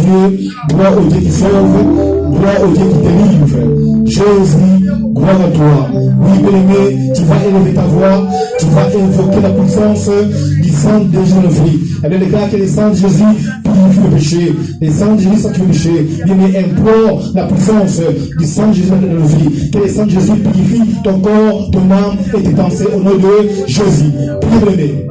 Dieu, gloire au Dieu qui sauve, gloire au Dieu qui délivre. Jésus, gloire à toi. Oui, bien-aimé, tu vas élever ta voix, tu vas évoquer la puissance du sang de Jésus. Elle déclare que le sang de Jésus purifie le péché. Le sang de Jésus sanctifie le péché. Bien-aimé, implore la puissance du sang de Jésus dans notre vie. Que le sang de Jésus purifie ton corps, ton âme et tes pensées au nom de Jésus. Bien-aimé,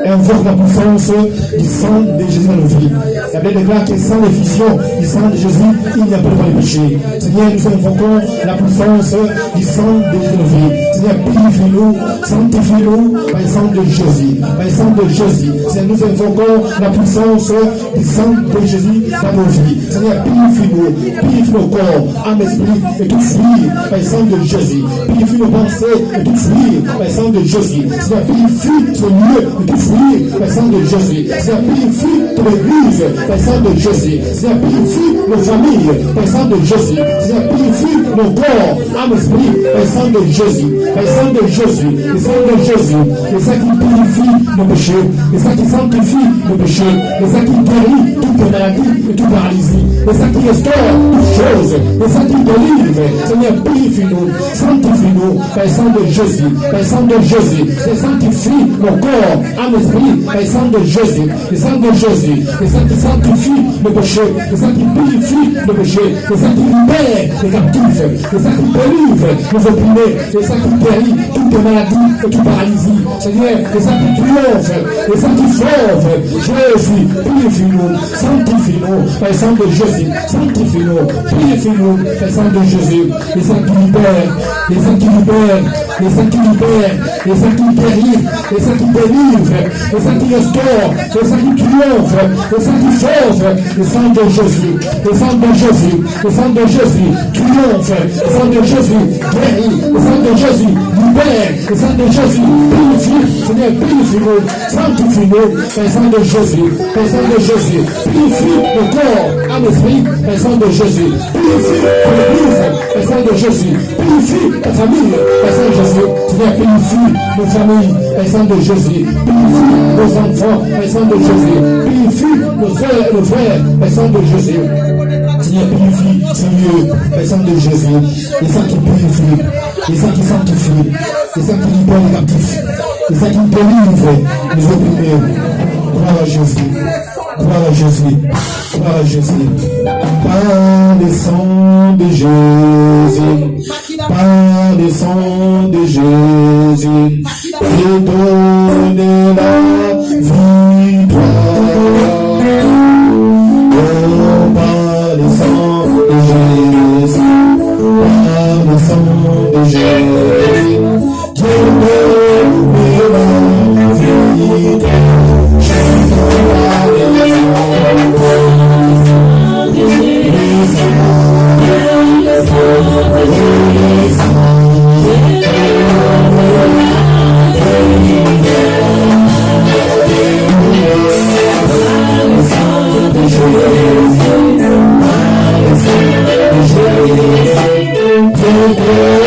invoque la puissance du sang de Jésus dans nos vies. La Bible déclare que sans l'effusion du sang de Jésus, il n'y a pas de péché. Seigneur, nous invoquons la puissance du sang de Jésus dans nos vies. Seigneur, purifie-nous, sanctifie-nous par le sang de Jésus. Par le sang de Jésus. Seigneur, nous invoquons la puissance du sang de Jésus dans nos vies. Seigneur, purifie-nous, purifie nos corps, âme, esprit et tout fruit par le sang de Jésus. Purifie nos pensées et tout fruit par le sang de Jésus. Seigneur, purifie ce lieu et tout fruit par le sang de Jésus. Seigneur, purifie ton église par le sang de Jésus. Seigneur, purifie nos familles par le sang de Jésus. Seigneur, purifie nos corps, âme, esprit par le sang de Jésus. Par le sang de Jésus. Le sang de Jésus. Le sang qui purifie nos péchés. Le sang qui sanctifie nos péchés. Le sang qui guérit toute maladie et toute paralysie. Le sang qui restaure toutes choses. Le sang qui délivre. Seigneur, purifie-nous, sanctifie-nous par le sang de Jésus. Par le sang de Jésus. Le sang qui fuit nos corps, âme, esprit, par le sang de Jésus. Le sang de Jésus. Le sang qui sanctifie nos péchés. Le sang qui purifie nos péchés. Le sang qui libère les captifs. Le sang qui délivre nos opprimés. Le sang qui guérit toutes maladies et toute paralysie. Seigneur, le sang qui triomphe. Le sang qui sauve. Jésus, purifie-nous, sanctifie-nous par le sang de Jésus. Sanctifie-nous, purifie-nous par le sang de Jésus. Le sang qui libère, le sang qui libère, le sang qui libère, le sang qui guérit, le sang qui délivre, le sang qui restaure, le sang qui triomphe, le sang qui sauve, le sang de Jésus, le sang de Jésus, le sang de Jésus triomphe, le sang de Jésus guérit, le sang de Jésus libère, le sang de Jésus purifie, Seigneur, purifie-nous, sanctifie-nous par le sang de Jésus, par le sang de Jésus, purifie le corps, âme, esprit, par le sang de Jésus, purifie l'église, par le sang de Jésus, purifie ta famille, par le sang de Jésus, Seigneur, purifie nos familles, par le sang de Jésus, purifie nos enfants, par le sang de Jésus, purifie nos frères et nos frères, par le sang de Jésus. Seigneur, purifie ce lieu, par le sang de Jésus, le sang qui purifie, le sang qui sanctifie, le sang qui libère les captifs, le sang qui délivre les opprimés. Gloire à Jésus, gloire à Jésus, gloire à Jésus. Par le sang de Jésus, par le sang de Jésus, et donne la victoire. Oh, par le sang de Jésus, par le sang de Jésus, Dieu donne la victoire. Yeah.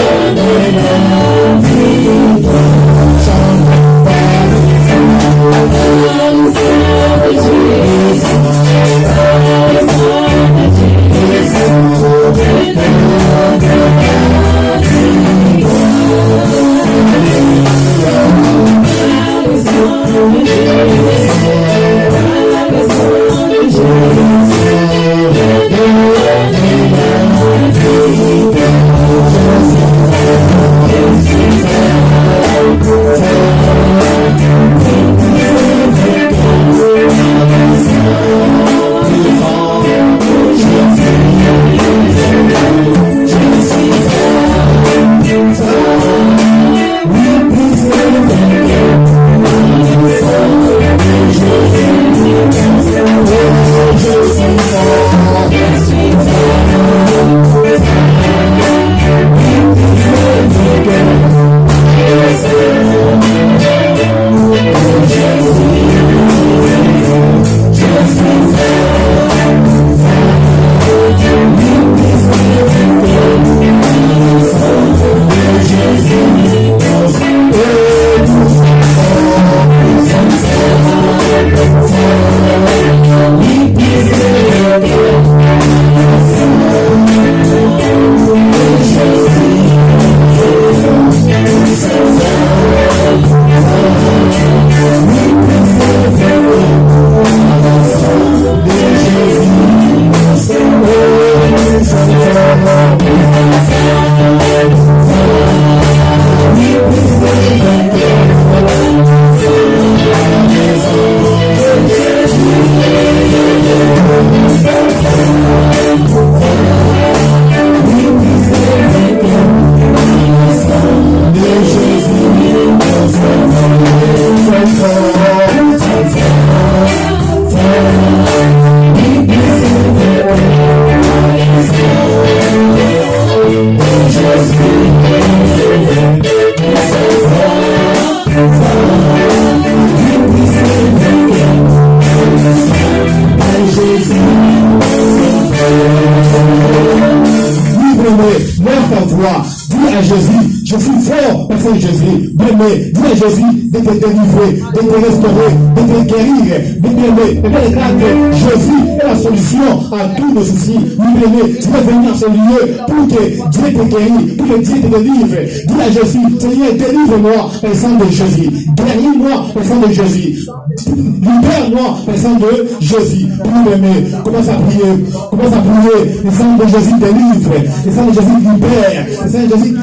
Je suis fort parce que Jésus. Bien-aimé, dis à Jésus de te délivrer, de te restaurer, de te guérir. Bien-aimé, regarde que Jésus est la solution à tous nos soucis. Bien-aimé, tu veux venir à ce lieu pour que Dieu te guérisse, pour que Dieu te délivre. Dis à Jésus, Seigneur, délivre-moi par le sang de Jésus. Guéris-moi par le sang de Jésus. Libère-moi par le sang de Jésus. Bien-aimé, commence à prier. Commence à prier. Le sang de Jésus délivre. Le sang de Jésus libère. Le sang de Jésus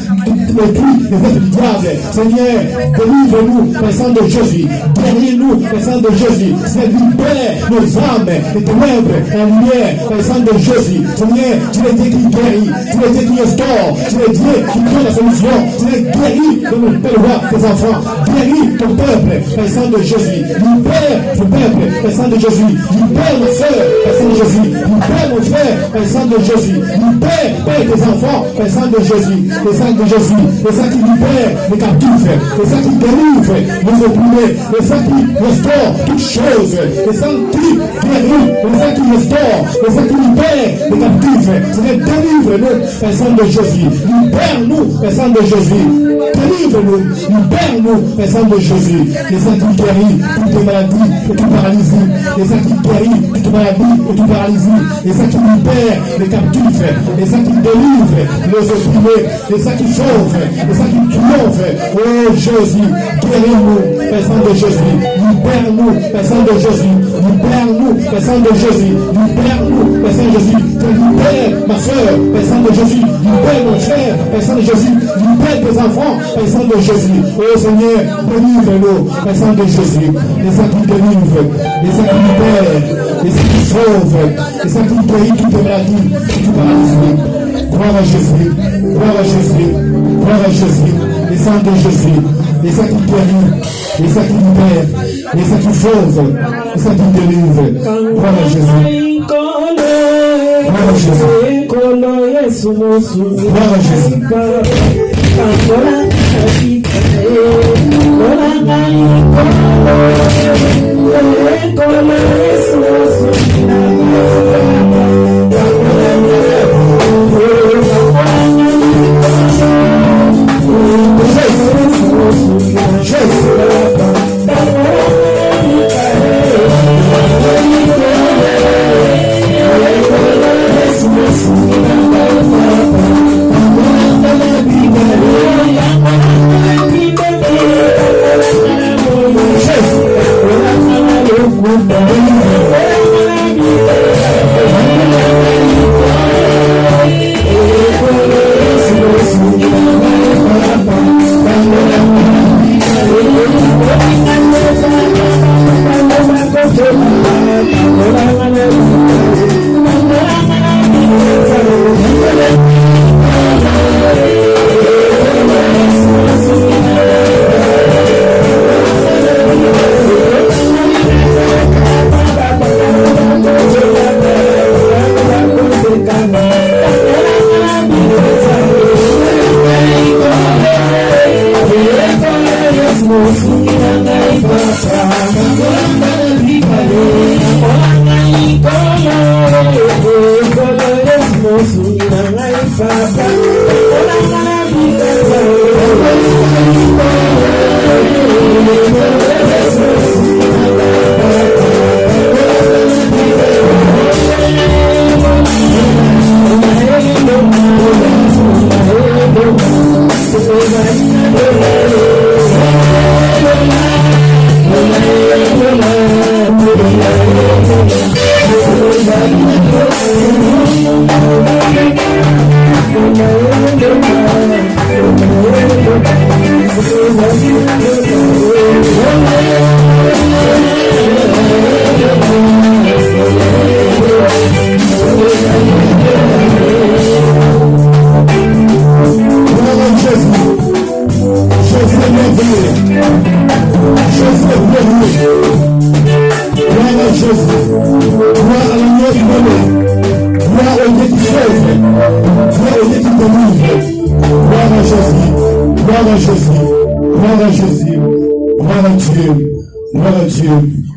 détruit les œuvres du diable. Seigneur, délivre-nous par le sang de Jésus. Guéris-nous par le sang de Jésus. Seigneur, libère nos âmes, les ténèbres, la lumière par le sang de Jésus. Seigneur, tu es Dieu qui guérit. Tu es Dieu qui restaure. Tu es Dieu qui prend la solution. Tu es guéri de nos pères, tes enfants. Guéris ton peuple par le sang de Jésus. Libère ton peuple par le sang de Jésus. Libère nos soeurs par le sang de Jésus. Libère nos frères par le sang de Jésus. Libère, Père, tes enfants par le sang de Jésus. Le sang de Jésus. Le sang qui libère les captifs. Le sang qui délivre les opprimés. Le sang qui restaure toutes choses. Le sang qui guérit. Le sang qui restaure. Le sang qui libère les captifs. Seigneur, délivre-nous par le sang de Jésus. Libère-nous par le sang de Jésus. Délivre-nous. Libère-nous par le sang de Jésus. Le sang qui guérit toutes les maladies et toute paralysie. Le sang qui guérit toute maladie et toute paralysie. Le sang qui libère les captifs. Le sang qui délivre les opprimés. Le sang qui sauve. Le sang qui triomphe. Oh Jésus, guéris-nous par le sang de Jésus. Libère-nous par le sang de Jésus. Libère-nous par le sang de Jésus. Libère-nous par le sang de Jésus. Libère ma soeur par le sang de Jésus. Libère mon frère par le sang de Jésus. Libère tes enfants par le sang de Jésus. Oh Seigneur, délivre-nous par le sang de Jésus. Les sang qui délivre, les sang qui libère, les sang qui sauve, les sang qui guérit toutes les maladies, toute paralysie. Gloire à Jésus, gloire à Jésus, gloire à Jésus. Les sang de Jésus, les sang qui guérit, les sang qui libère, les sang qui sauve, les sang qui délivre. Gloire à Jésus. Gloire à Jésus. Gloire à Jésus.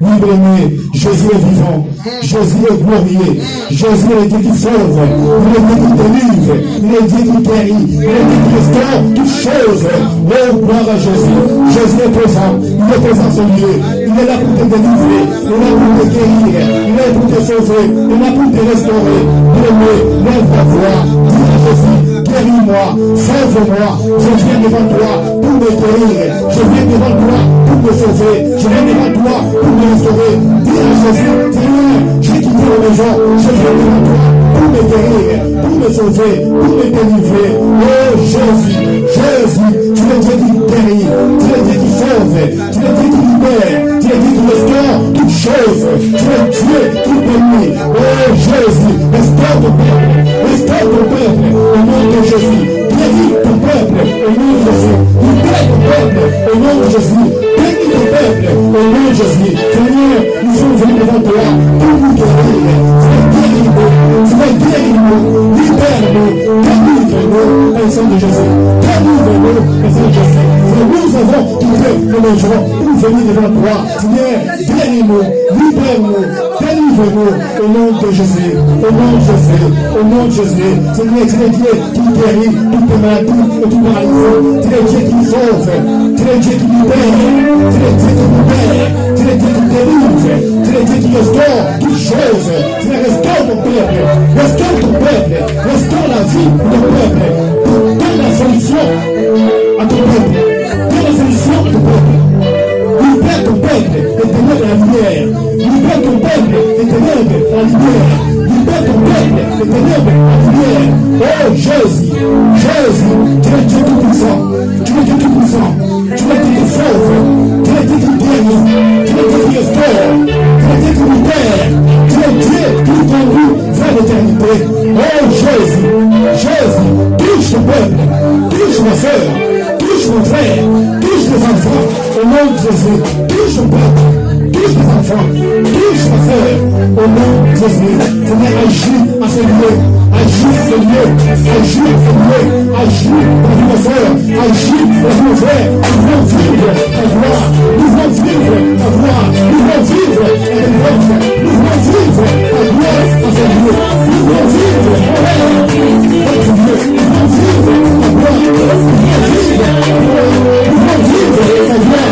Oui, bien-aimé, Jésus est vivant. Jésus est glorieux. Jésus est le Dieu qui sauve. Il est le Dieu qui délivre. Il est le Dieu qui guérit. Il est le Dieu qui restaure toutes choses. Oh, gloire à Jésus. Jésus est présent. Il est présent sur le lieu. Il est là pour te délivrer. Il est là pour te guérir. Il est là pour te sauver. Il est là pour te restaurer. Bien-aimé, lève ta voix. Dis à Jésus, guéris-moi, sauve-moi. Je viens devant toi pour me guérir. Je viens devant toi pour me sauver. Je viens devant toi pour me restaurer. Dis à Jésus, Seigneur, j'ai quitté la maison. Je viens devant toi pour me guérir, pour me sauver, pour me délivrer. Oh Jésus, Jésus, tu es Dieu qui guérit, tu es Dieu qui sauve, tu es Dieu qui libère, tu es Dieu qui restaure toutes choses. Tu es Dieu qui bénit. Oh Jésus, restaure ton peuple au nom de Jésus. Guéris ton peuple au nom de Jésus. Libère ton peuple au nom de Jésus. Bénis ton peuple au nom de Jésus. Seigneur, nous sommes venus devant toi pour nous guérir. Tu vas guérir-nous, libère-nous, délivre-nous, au sang de Jésus. Délivre-nous, au sang de Jésus. Nous avons quitté le logement pour venir devant toi. Seigneur, guéris-nous, libère-nous, délivre-nous au nom de Jésus. Au nom de Jésus. Au nom de Jésus. Seigneur, tu es Dieu qui guérit toutes les maladies et toutes les maladies. Tu es Dieu qui sauve. Tu es Dieu qui libère. Tu es Dieu qui libère. Tu es Dieu qui délivre. Tu es Dieu qui restaure toutes choses. Tu restaure ton peuple. Restaure ton peuple. Restaure la vie de ton peuple. Donne la solution à ton peuple. Donne la solution à ton peuple. Libère ton peuple et ténèbres à la lumière. Libère ton peuple et ténèbres à la lumière. Libère ton peuple et ténèbres à la lumière. Oh Jésus, Jésus, tu es Dieu tout-puissant. Tu es Dieu tout-puissant. Tu es Dieu qui sauve. Tu es Dieu qui guérit. Tu es Dieu qui restaure. Tu es Dieu qui libère. Tu es Dieu qui conduit vers l'éternité. Oh Jésus, Jésus, touche ton peuple. Touche ma soeur. Touche mon frère. Touche les enfants. Au nom de Jésus, touche ton peuple. Touche les enfants. Touche ma soeur. Au nom de Jésus. Seigneur, agis à ce lieu. Agis à ce lieu. Agis à ce lieu. Agis pour ma soeur. Agis pour mon frère. Nous voulons vivre ta gloire. Nous voulons vivre ta gloire. Nous voulons vivre ta délivrance. Nous voulons vivre ta gloire à ce lieu. Nous voulons vivre ta gloire. Nous voulons vivre ta gloire. Nous voulons vivre ta gloire.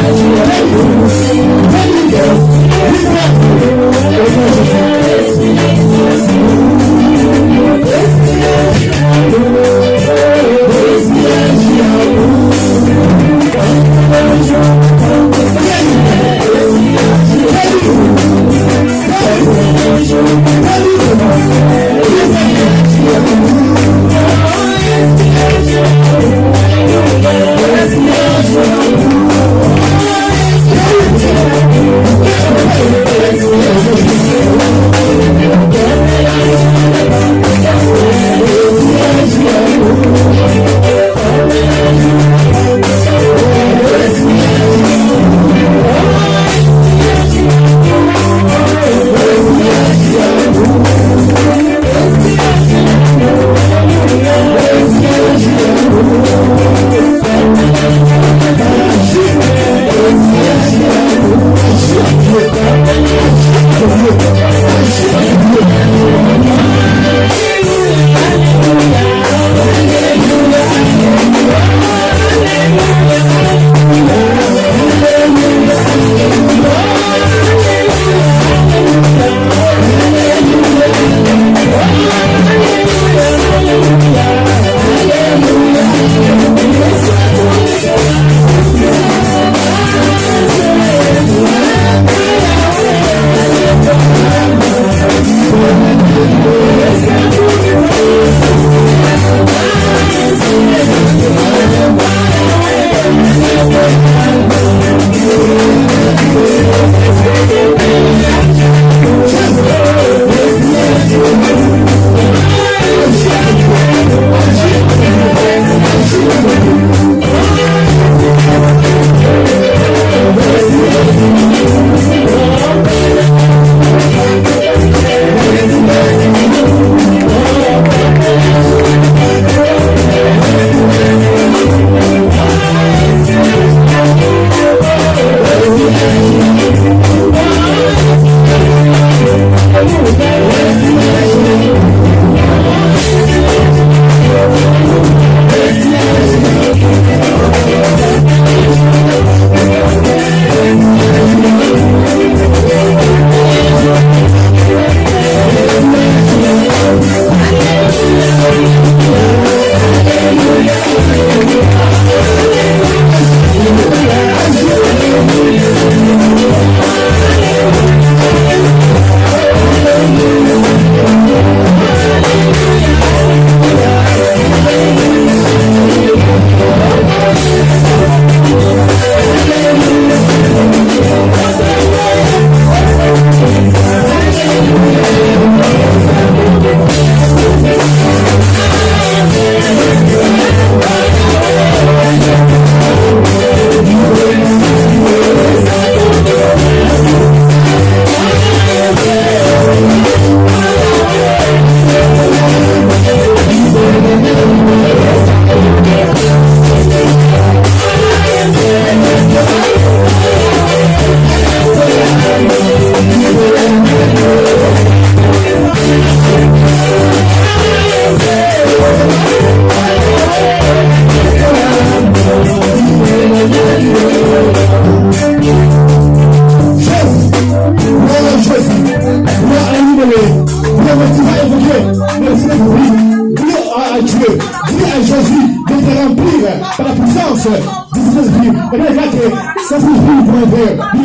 puissance du Saint-Esprit. Et bien, regarde que Saint-Esprit pour un frère, il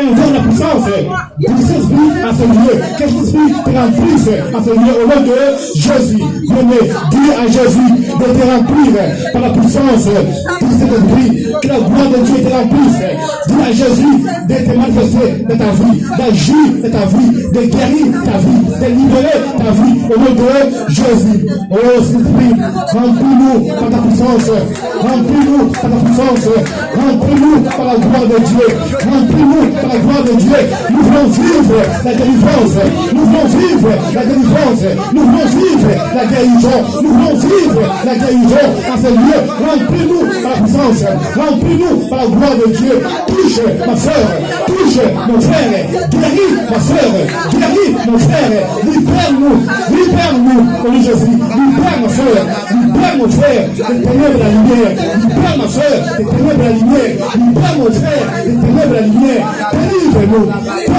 invoque la puissance du Saint-Esprit à ce lieu. Que Saint-Esprit te remplisse à ce lieu au nom de Jésus. Venez, dis à Jésus de te remplir par la puissance du Saint-Esprit. Que la gloire de Dieu te remplisse. Dis à Jésus de te manifester de ta vie, d'agir de ta vie, de guérir ta vie, de libérer ta vie au nom de Jésus. Oh Saint-Esprit, remplis-nous par ta puissance, remplis-nous par ta puissance, remplis-nous par la gloire de Dieu, remplis-nous par la gloire de Dieu. Nous voulons vivre la délivrance, nous voulons vivre la délivrance, nous voulons vivre la guérison, nous voulons vivre la guérison à ce lieu. Remplis-nous par la puissance, remplis-nous par la gloire de Dieu. Touche ma soeur, touche mon frère, guéris ma soeur, guéris mon frère, libère-nous, libère-nous, au nom de Jésus, libère ma soeur, libère mon frère, des ténèbres de la lumière, libère ma soeur, des ténèbres de la lumière, libère mon frère, des ténèbres de la lumière, délivre-nous,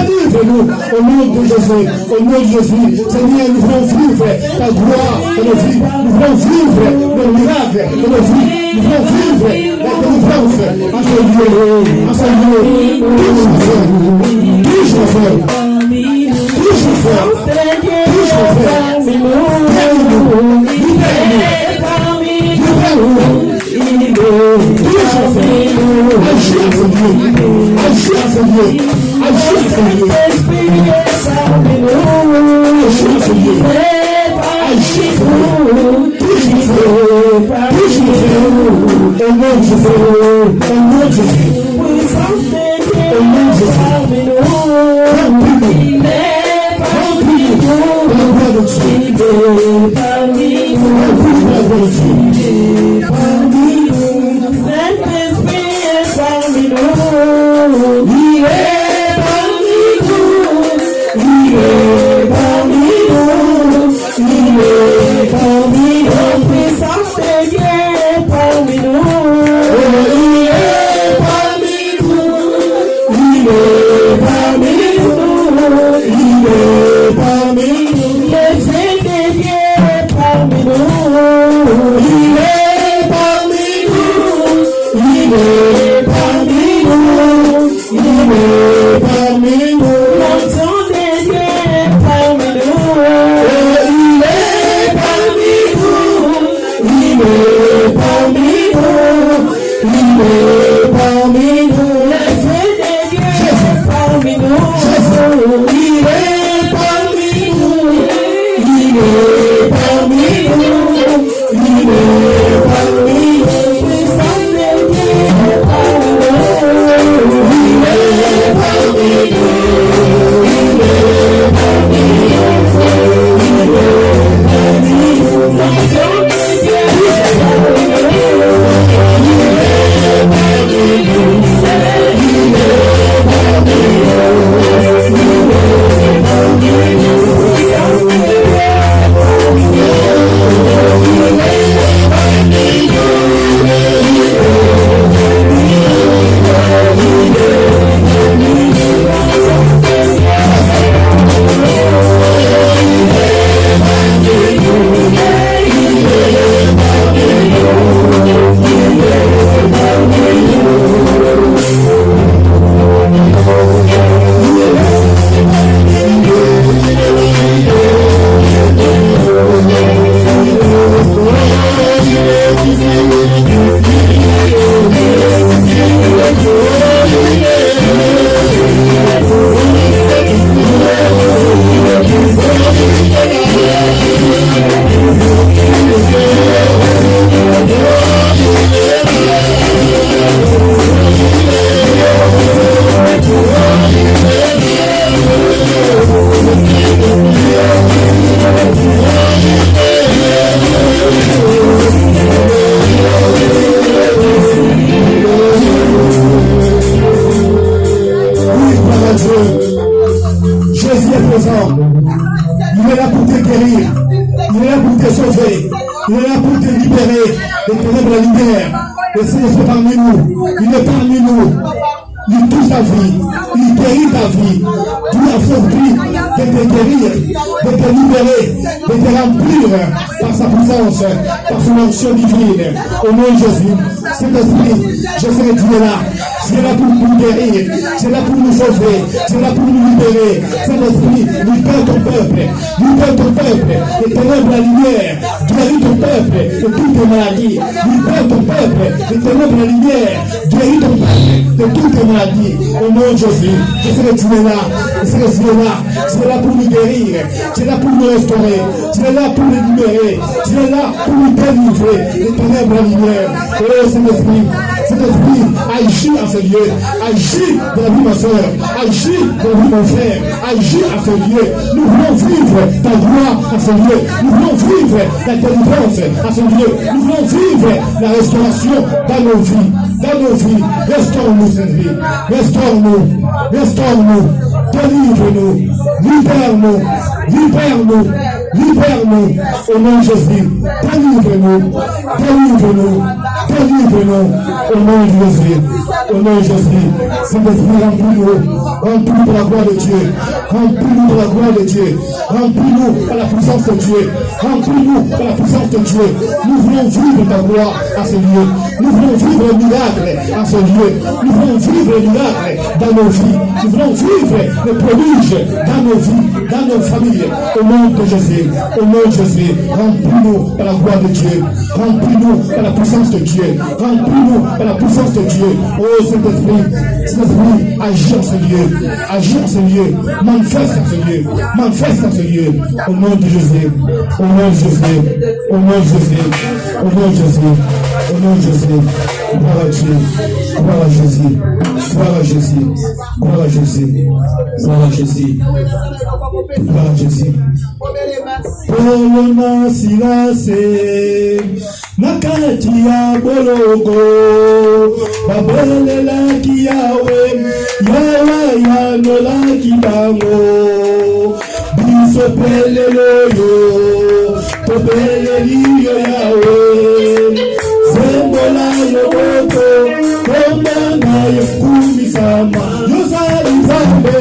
délivre-nous, au nom de Jésus, au nom de Jésus. Seigneur, nous voulons vivre ta gloire dans nos vies, nous voulons vivre le miracle dans nos vies, nous voulons vivre la délivrance à ce lieu, à ce lieu. Touche ma soeur, touche ma soeur, touche mon frère, libère-nous, libère-nous, touche mon frère, agis à ce lieu, agis à ce lieu, agis à ce lieu, agis à ce lieu, agis à ce lieu, touche mon frère, touche mon frère, au nom de Jésus, au nom de Jésus, au nom de Jésus, remplis-nous, remplis-nous de la gloire de Dieu, remplis-nous de la gloire de Dieu. Le Seigneur est parmi nous. Il est parmi nous. Il touche ta vie. Il guérit ta vie. Tu as fait de te guérir, de te libérer, de te remplir par sa puissance, par son onction divine. Au nom de Jésus, Saint-Esprit, je sais que tu es là. Tu es là pour nous guérir. Tu es là pour nous sauver. Tu es là pour nous libérer. Saint-Esprit, libère ton peuple. Libère ton peuple. Et ténèbres la lumière. Guéris ton peuple de toutes tes maladies. Libère ton peuple. Et ténèbres la lumière. Guéris ton peuple de toutes tes maladies. Au nom de Jésus, je sais que tu es là. Je sais que tu es là. Tu es là pour nous guérir. Tu es là pour nous restaurer. Tu es là pour nous libérer. Tu es là pour nous délivrer. Les ténèbres la lumière. Oh Saint-Esprit, Saint-Esprit, agis en ce lieu. Agis dans la vie, ma soeur. Agis dans la vie, mon frère. Agis à ce lieu. Nous voulons vivre ta gloire à ce lieu. Nous voulons vivre ta délivrance à ce lieu. Nous voulons vivre la restauration dans nos vies. Dans nos vies. Restaure-nous, Saint-Esprit. Restaure-nous. Restaure-nous. Délivre-nous. Libère-nous. Libère-nous. Libère-nous. Au nom de Jésus. Délivre-nous. Délivre-nous. Délivre-nous. Au nom de Jésus. Au nom de Jésus. Saint-Esprit, remplis-nous. Remplis-nous de la gloire de Dieu. Remplis-nous de la gloire de Dieu. Remplis-nous par la puissance de Dieu. Remplis-nous par la puissance de Dieu. Nous voulons vivre ta gloire à ce lieu. Nous voulons vivre le miracle à ce lieu. Nous voulons vivre le miracle dans nos vies. Nous voulons vivre le prodige dans nos vies, dans nos familles. Au nom de Jésus. Au nom de Jésus. Remplis-nous par la gloire de Dieu. Remplis-nous par la puissance de Dieu. Remplis-nous par la puissance de Dieu. Oh Saint-Esprit, Saint-Esprit, agis en ce lieu. Agis en ce lieu. Manifeste en ce lieu. Manifeste en ce lieu. Au nom de Jésus. Au nom de Jésus. Au nom de Jésus. Au nom de Jésus. Au nom de Jésus. Gloire à Dieu. Gloire à Jésus. Gloire à Jésus. Gloire à Jésus. Gloire à Jésus. Gloire à Jésus. Polona silase nakati ya bolongo babelelaki yawe yawa yanolaki bango biso peleloyo topeleliyo yawe sembola loboko komana yekumisama yosali nzambe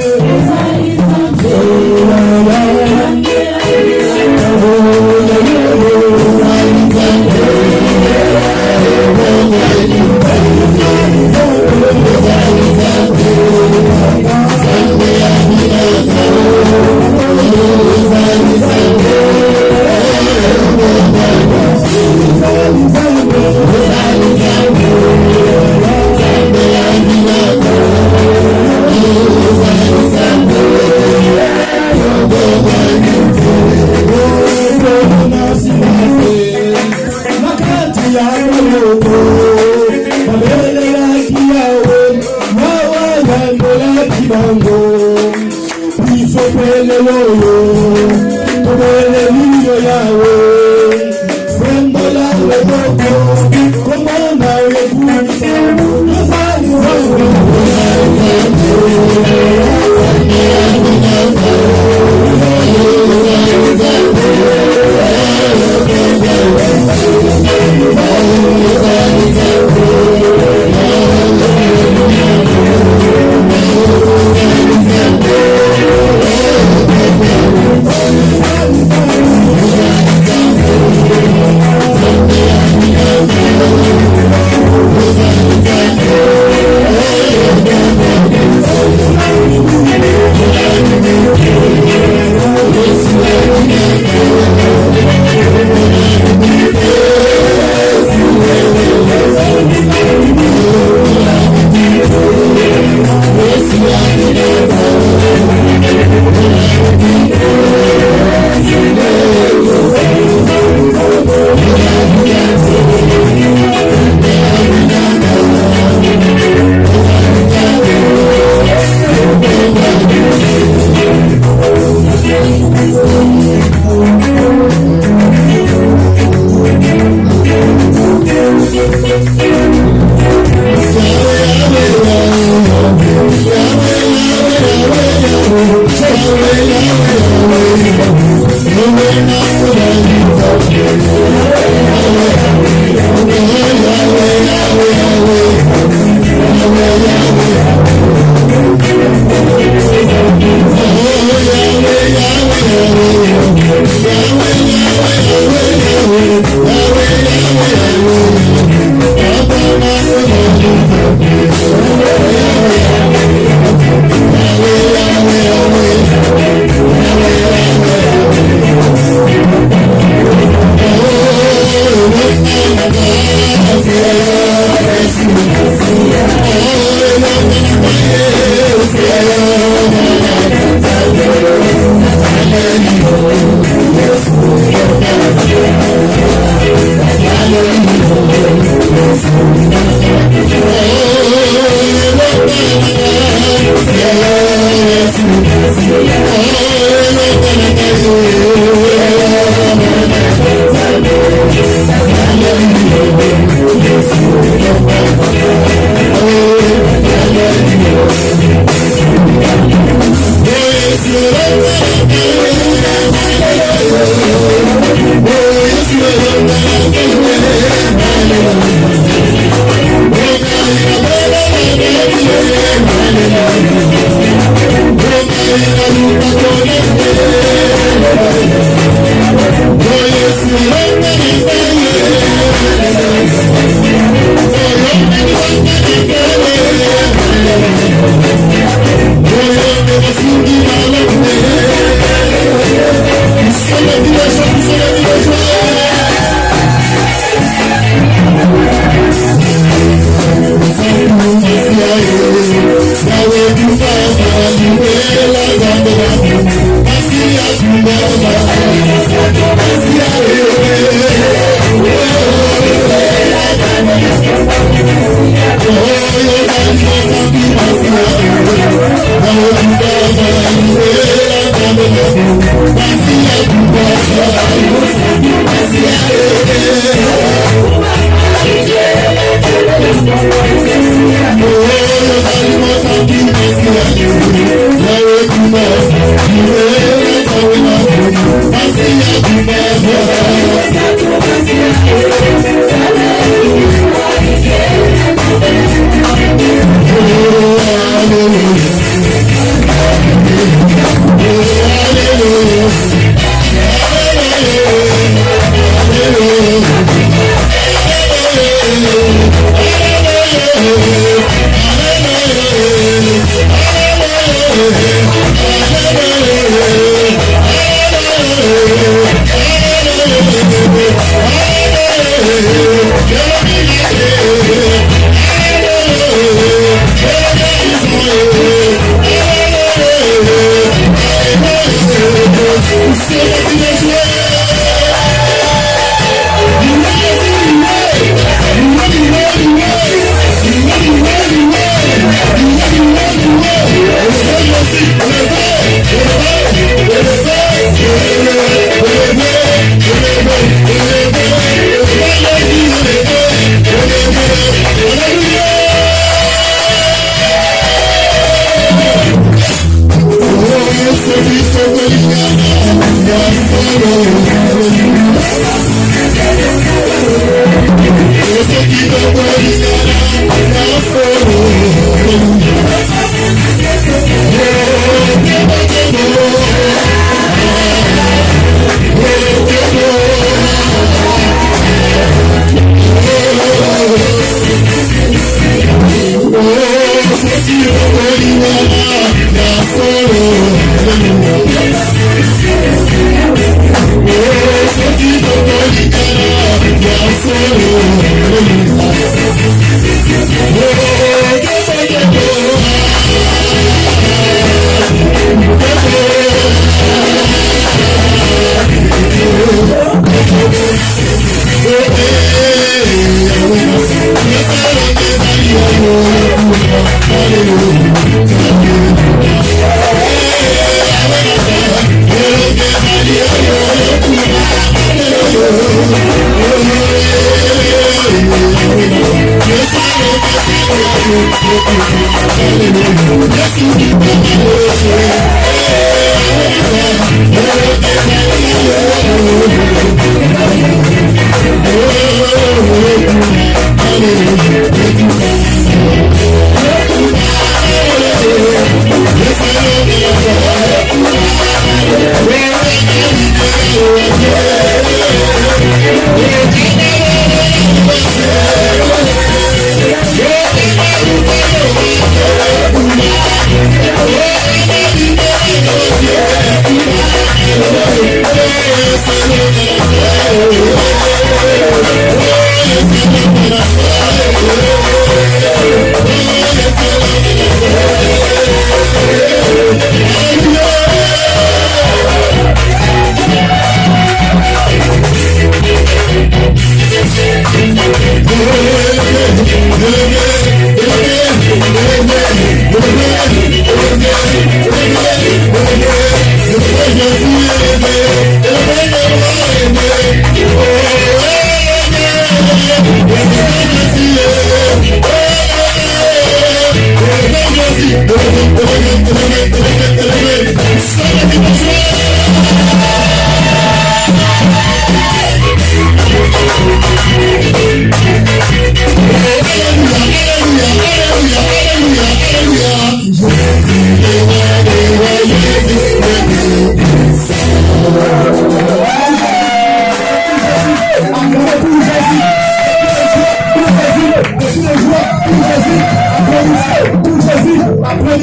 Yeah.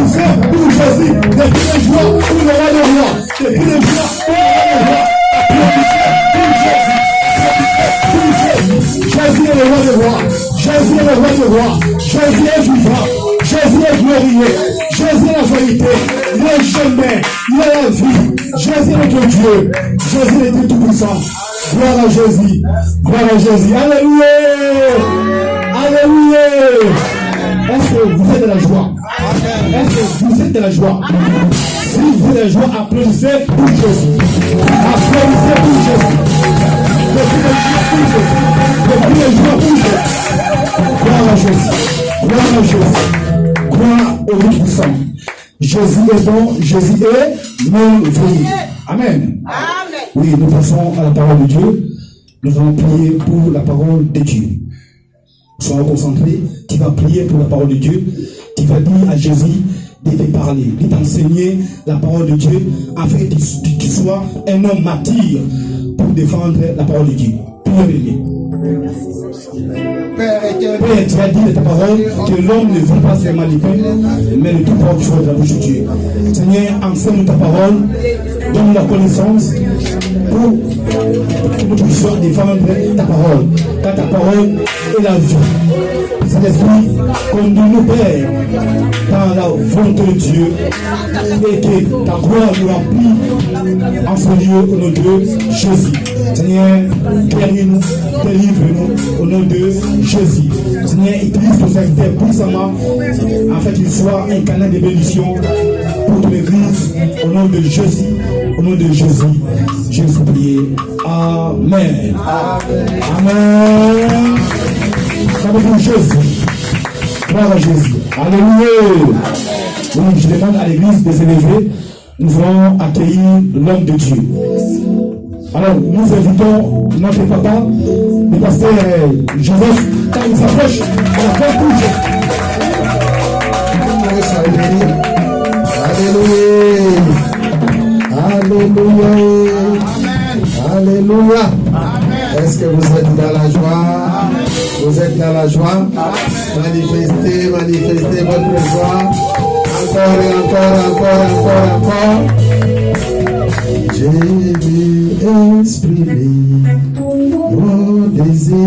applaudissez pour Jésus. Depuis les joies pour le roi des rois. Depuis les joies pour le roi des rois. Applaudissez pour Jésus. Jésus est le roi des rois. Jésus est le roi des rois. Jésus est vivant. Jésus est glorieux. Jésus est la vérité. Il est le chemin. Il est la vie. Jésus est notre Dieu. Jésus est le Tout-Puissant. Gloire à Jésus. Gloire à Jésus. Alléluia. Alléluia. Est-ce que vous êtes de la joie? Est-ce que vous êtes de la joie? Si vous êtes de la joie, applaudissez pour Jésus. Applaudissez pour Jésus. Depuis les joies pour Jésus. Gloire à Jésus. Gloire à Jésus. Gloire au Tout-Puissant. Jésus est bon. Jésus est merveilleux. Amen. Oui, nous passons à la parole de Dieu. Nous allons prier pour la parole de Dieu. Sois concentré, tu vas prier pour la parole de Dieu. Tu vas dire à Jésus de te parler, de t'enseigner la parole de Dieu, afin que tu sois un homme martyr pour défendre la parole de Dieu. Priez. Père, tu as dit de ta parole que l'homme ne veut pas se manipuler, mais le tout fort qui soit de la bouche de Dieu. Seigneur, enseigne ta parole, donne la connaissance pour que nous puissions défendre ta parole. Car ta parole est la vie. Saint-Esprit, conduis-nous, Père, dans la volonté de Dieu, et que ta gloire nous remplit en ce lieu au nom de Jésus. Seigneur, guéris-nous, délivre-nous au nom de Jésus. Seigneur, utilise ton serviteur puissamment afin qu'il soit un canal de bénédiction pour ton Église au nom de Jésus. Au nom de Jésus, je vous prie. Amen. Amen. Amen. Jésus. Gloire à Jésus. Alléluia. Oui, je demande à l'église de s'élever. Nous allons accueillir l'homme de Dieu. Alors, nous invitons notre papa, le pasteur Joseph, quand il s'approche à la grande couche. Alléluia. Alléluia. Alléluia. Est-ce que vous êtes dans la joie? Vous êtes dans la joie? Manifestez votre joie. Encore et encore. J'ai vu exprimer mon désir,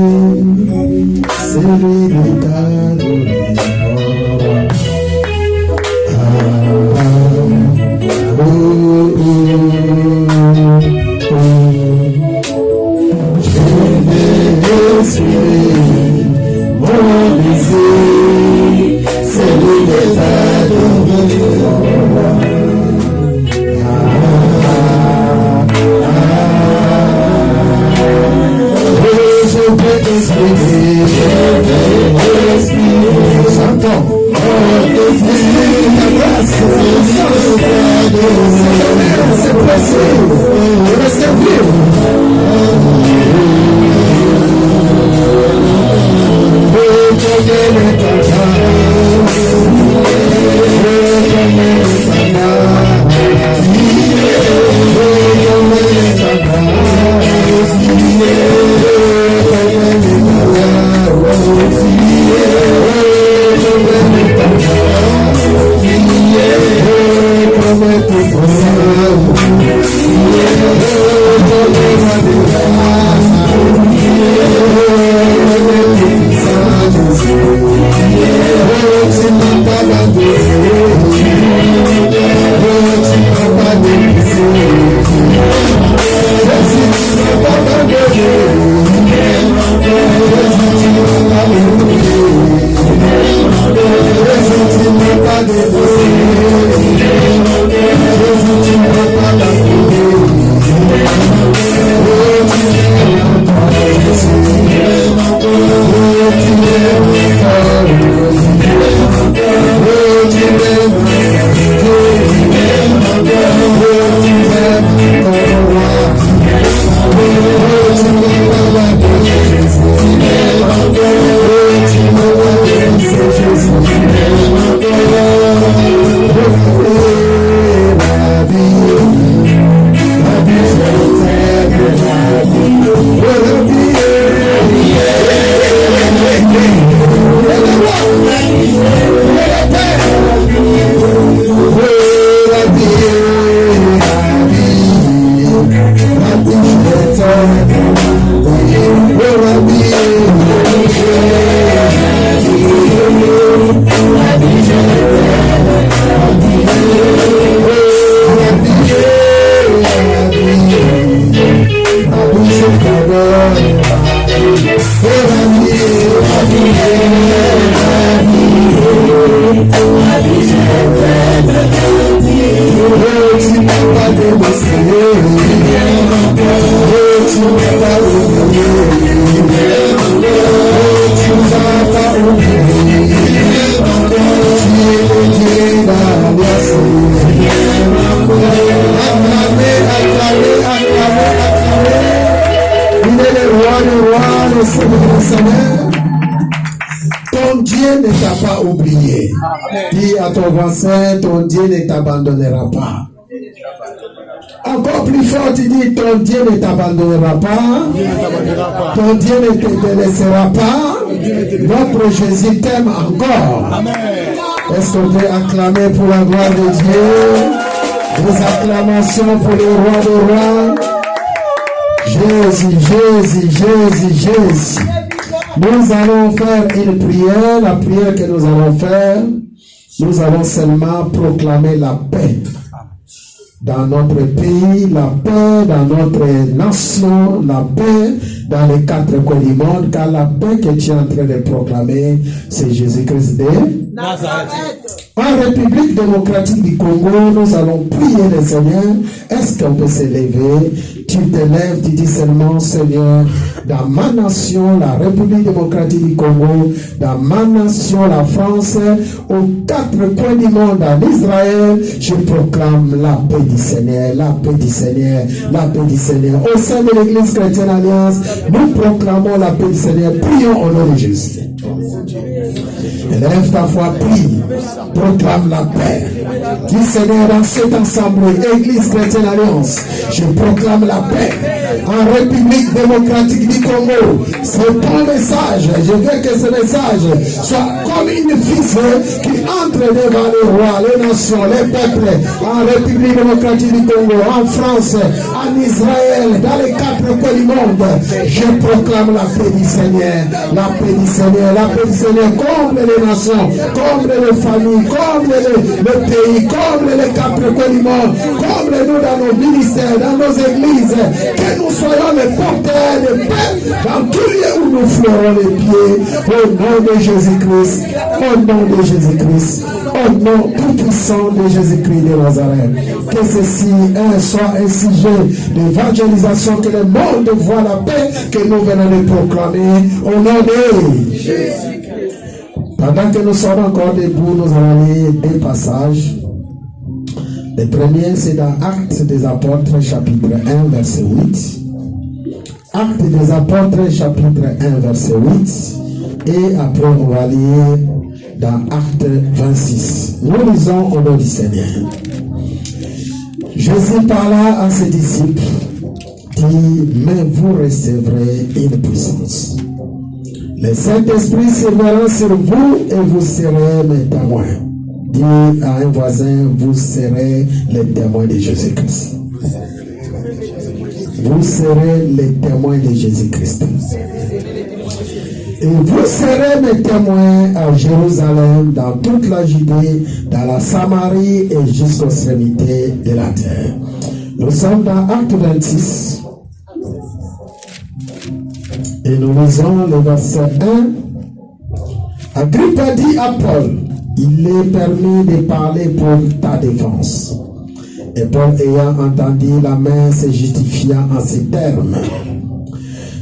celui de t'adorer. Je suis mon désir, celui de t'adorer. Je vais exprimer, à ton voisin, ton Dieu ne t'abandonnera pas. Encore plus fort, tu dis, ton Dieu ne t'abandonnera pas. Ton Dieu ne te délaissera pas. Notre Jésus t'aime encore. Amen. Est-ce qu'on peut acclamer pour la gloire de Dieu? Des acclamations pour le roi des rois. Jésus, Jésus, Jésus, Jésus. Nous allons faire une prière. La prière que nous allons faire, nous allons seulement proclamer la paix dans notre pays, la paix dans notre nation, la paix dans les quatre coins du monde, car la paix que tu es en train de proclamer, c'est Jésus-Christ de Nazareth. En République démocratique du Congo, nous allons prier le Seigneur. Est-ce qu'on peut se lever? Tu te lèves, tu dis seulement, Seigneur, dans ma nation, la République démocratique du Congo, dans ma nation, la France, aux quatre coins du monde, en Israël, je proclame la paix du Seigneur, la paix du Seigneur, la paix du Seigneur. Au sein de l'Église chrétienne Alliance, nous proclamons la paix du Seigneur. Prions au nom de Jésus. Lève ta foi, prie, proclame la paix. Dis Seigneur, dans cette assemblée, Église chrétienne Alliance, je proclame la paix. En République démocratique du Congo, c'est ton message. Je veux que ce message soit comme une ficelle qui entre devant les rois, les nations, les peuples, en République démocratique du Congo, en France, en Israël, dans les quatre coins du monde. Je proclame la paix du Seigneur, la paix du Seigneur, la paix du Seigneur, comble les nations, comble les familles, comble le pays, comble les quatre coins du monde, comble-nous dans nos ministères, dans nos églises, que nous soyons les porteurs de paix dans tous lieux où nous fleurons les pieds, au nom de Jésus-Christ, au nom de Jésus-Christ, au nom tout-puissant de Jésus-Christ de Nazareth. Que ceci soit un sujet d'évangélisation, que le monde voit la paix que nous venons de proclamer au nom de Jésus-Christ. Pendant que nous sommes encore debout, nous allons lire deux passages. Le premier, c'est dans Actes des Apôtres, chapitre 1, verset 8. Actes des Apôtres, chapitre 1, verset 8. Et après, on va lire dans Actes 26. Nous lisons au nom du Seigneur. Jésus parla à ses disciples, dit, mais vous recevrez une puissance. Le Saint-Esprit surviendra sur vous et vous serez mes témoins. Dis à un voisin, vous serez les témoins de Jésus-Christ. Vous serez les témoins de Jésus-Christ. Et vous serez mes témoins à Jérusalem, dans toute la Judée, dans la Samarie et jusqu'aux extrémités de la terre. Nous sommes dans Acte 26. Et nous lisons le verset 1. Agrippa dit à Paul, il est permis de parler pour ta défense. Et Paul, ayant entendu la main, se justifia en ces termes.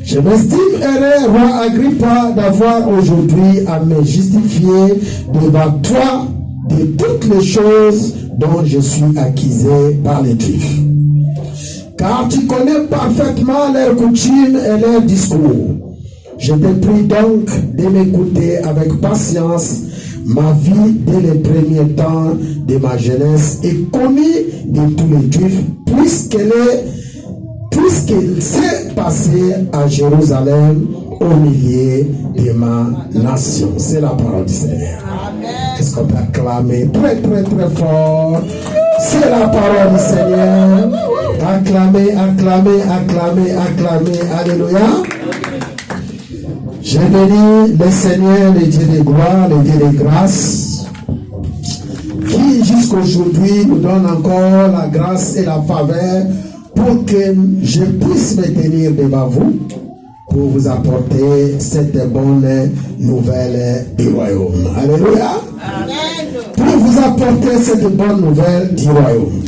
Je m'estime heureux, roi Agrippa, d'avoir aujourd'hui à me justifier devant toi de toutes les choses dont je suis accusé par les Juifs. Car tu connais parfaitement leurs coutumes et leurs discours. Je te prie donc de m'écouter avec patience. Ma vie dès les premiers temps de ma jeunesse est connue de tous les Juifs, puisqu'il s'est passé à Jérusalem au milieu de ma nation. C'est la parole du Seigneur. Est-ce qu'on peut acclamer très très très fort? C'est la parole du Seigneur. Acclamez, acclamez, acclamez, acclamez. Alléluia. Je bénis le Seigneur, le Dieu de gloire, le Dieu de grâce, qui jusqu'aujourd'hui nous donne encore la grâce et la faveur pour que je puisse me tenir devant vous, pour vous apporter cette bonne nouvelle du royaume. Alléluia. Amen. Pour vous apporter cette bonne nouvelle du royaume.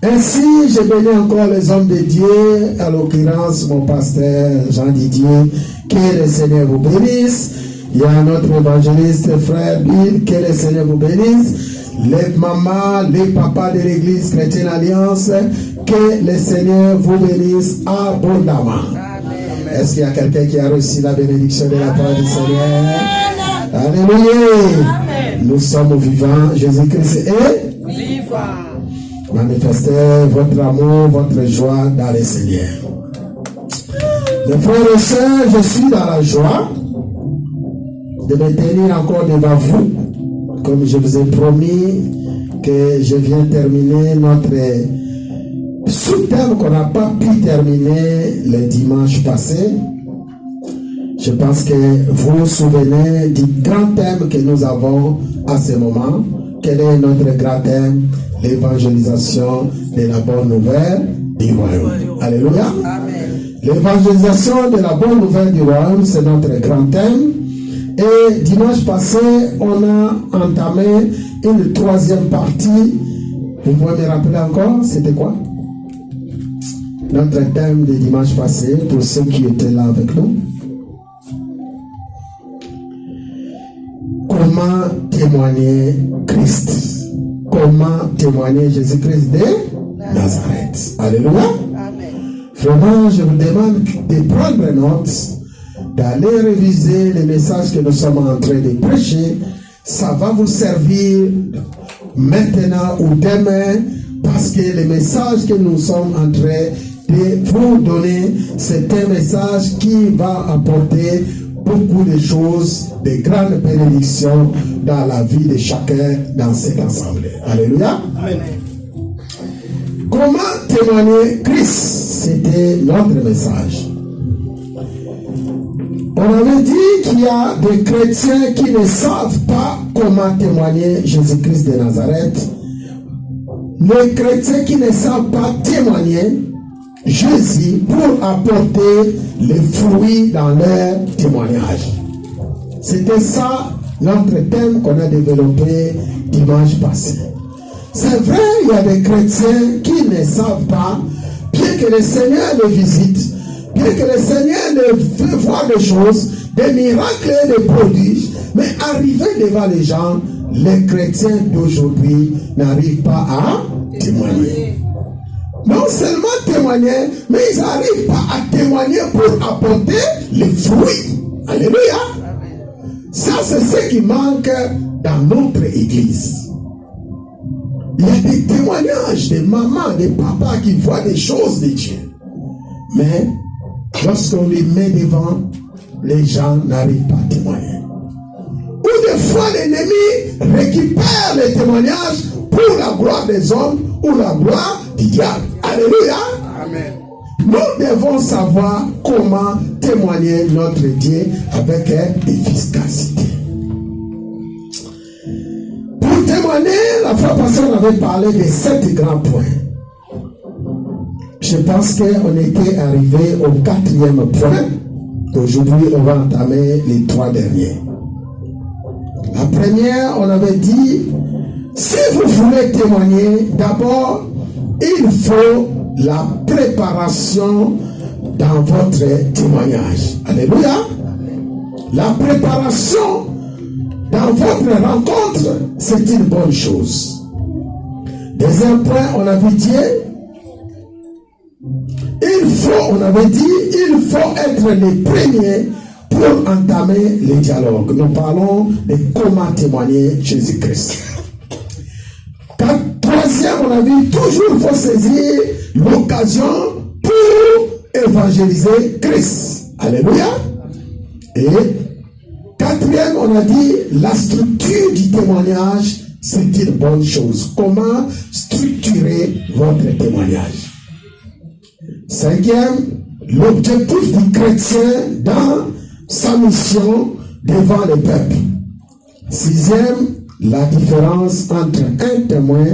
Ainsi, je bénis encore les hommes de Dieu, à l'occurrence mon pasteur Jean-Didier, que le Seigneur vous bénisse. Il y a notre évangéliste frère Bill, que le Seigneur vous bénisse. Les mamans, les papas de l'église chrétienne Alliance, que le Seigneur vous bénisse abondamment. Est-ce qu'il y a quelqu'un qui a reçu la bénédiction de la part du Seigneur? Alléluia. Nous sommes vivants. Jésus-Christ est vivant. Manifestez votre amour, votre joie dans le Seigneur. Mes frères et sœurs, je suis dans la joie de me tenir encore devant vous, comme je vous ai promis que je viens terminer notre sous-thème qu'on n'a pas pu terminer le dimanche passé. Je pense que vous vous souvenez du grand thème que nous avons à ce moment. Quel est notre grand thème? L'évangélisation de la bonne nouvelle du royaume. Alléluia. Amen. L'évangélisation de la bonne nouvelle du royaume, c'est notre grand thème. Et dimanche passé, on a entamé une troisième partie. Vous pouvez me rappeler encore, c'était quoi? Notre thème de dimanche passé, pour ceux qui étaient là avec nous. Comment témoigner Christ? Comment témoigner Jésus-Christ de Nazareth? Alléluia. Amen. Vraiment, je vous demande de prendre note, d'aller réviser les messages que nous sommes en train de prêcher. Ça va vous servir maintenant ou demain, parce que le message que nous sommes en train de vous donner, c'est un message qui va apporter beaucoup de choses, de grandes bénédictions dans la vie de chacun dans cette assemblée. Alléluia. Amen. Comment témoigner Christ? C'était notre message. On avait dit qu'il y a des chrétiens qui ne savent pas comment témoigner Jésus-Christ de Nazareth. Les chrétiens qui ne savent pas témoigner Jésus pour apporter les fruits dans leur témoignage. C'était ça notre thème qu'on a développé dimanche passé. C'est vrai, il y a des chrétiens qui ne savent pas, bien que le Seigneur les visite, bien que le Seigneur les fait voir des choses, des miracles et des prodiges, mais arriver devant les gens, les chrétiens d'aujourd'hui n'arrivent pas à témoigner. Non seulement témoigner, mais ils n'arrivent pas à témoigner pour apporter les fruits. Alléluia. Ça, c'est ce qui manque dans notre église. Il y a des témoignages de mamans, de papas qui voient des choses de Dieu. Mais lorsqu'on les met devant, les gens n'arrivent pas à témoigner. Ou des fois, l'ennemi récupère les témoignages pour la gloire des hommes ou la gloire du diable. Alléluia. Amen. Nous devons savoir comment témoigner notre Dieu avec efficacité. Pour témoigner, la fois passée, on avait parlé de 7 grands points. Je pense qu'on était arrivé au 4e point. Aujourd'hui, on va entamer les 3 derniers. La première, on avait dit, si vous voulez témoigner, d'abord, il faut la préparation dans votre témoignage. Alléluia. La préparation dans votre rencontre, c'est une bonne chose. Deuxième point, on avait dit, on avait dit, il faut être les premiers pour entamer les dialogues. Nous parlons de comment témoigner Jésus-Christ. Troisième, on a dit, toujours il faut saisir l'occasion pour évangéliser Christ. Alléluia. Et quatrième, on a dit, la structure du témoignage, c'est une bonne chose. Comment structurer votre témoignage? Cinquième, l'objectif du chrétien dans sa mission devant le peuple. Sixième, la différence entre un témoin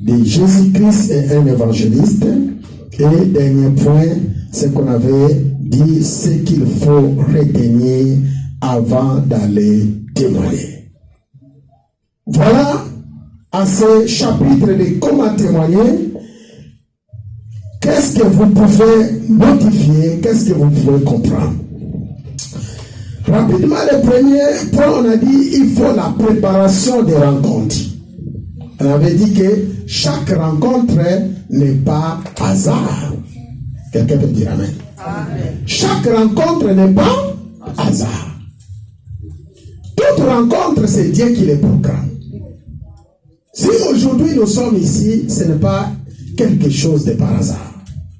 de Jésus-Christ et un évangéliste. Et dernier point, c'est qu'on avait dit ce qu'il faut retenir avant d'aller témoigner. Voilà à ce chapitre de comment témoigner. Qu'est-ce que vous pouvez notifier? Qu'est-ce que vous pouvez comprendre? Rapidement, le premier point, on a dit, il faut la préparation des rencontres. On avait dit que chaque rencontre n'est pas hasard. Quelqu'un peut dire amen. Amen. Chaque rencontre n'est pas hasard. Toute rencontres, c'est Dieu qui les programme. Si aujourd'hui nous sommes ici, ce n'est pas quelque chose de par hasard.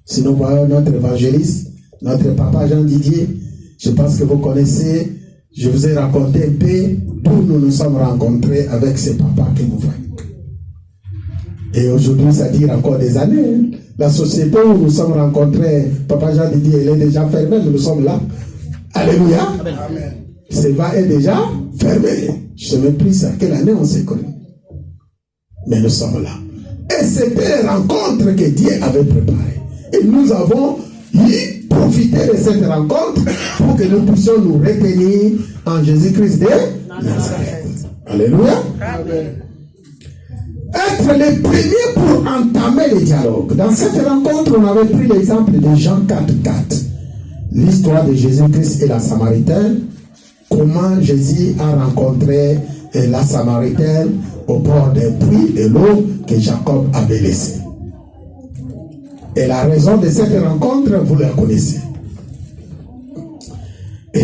Si nous voyons notre évangéliste, notre papa Jean Didier, je pense que vous connaissez, je vous ai raconté un peu d'où nous nous sommes rencontrés avec ce papa que vous voyez. Et aujourd'hui, ça dure encore des années. La société où nous sommes rencontrés, papa Jean Didier, elle est déjà fermée, nous sommes là. Alléluia. Amen. Seva est déjà fermé. Je ne sais même plus ça. Quelle année on s'est connus. Mais nous sommes là. Et c'était les rencontres que Dieu avait préparées. Et nous avons profité de cette rencontre pour que nous puissions nous retenir en Jésus-Christ de Nazareth. Alléluia. Amen. Être les premiers pour entamer les dialogues. Dans cette rencontre, on avait pris l'exemple de Jean 4,4. L'histoire de Jésus-Christ et la Samaritaine. Comment Jésus a rencontré la Samaritaine au bord d'un puits de l'eau que Jacob avait laissé. Et la raison de cette rencontre, vous la connaissez. Et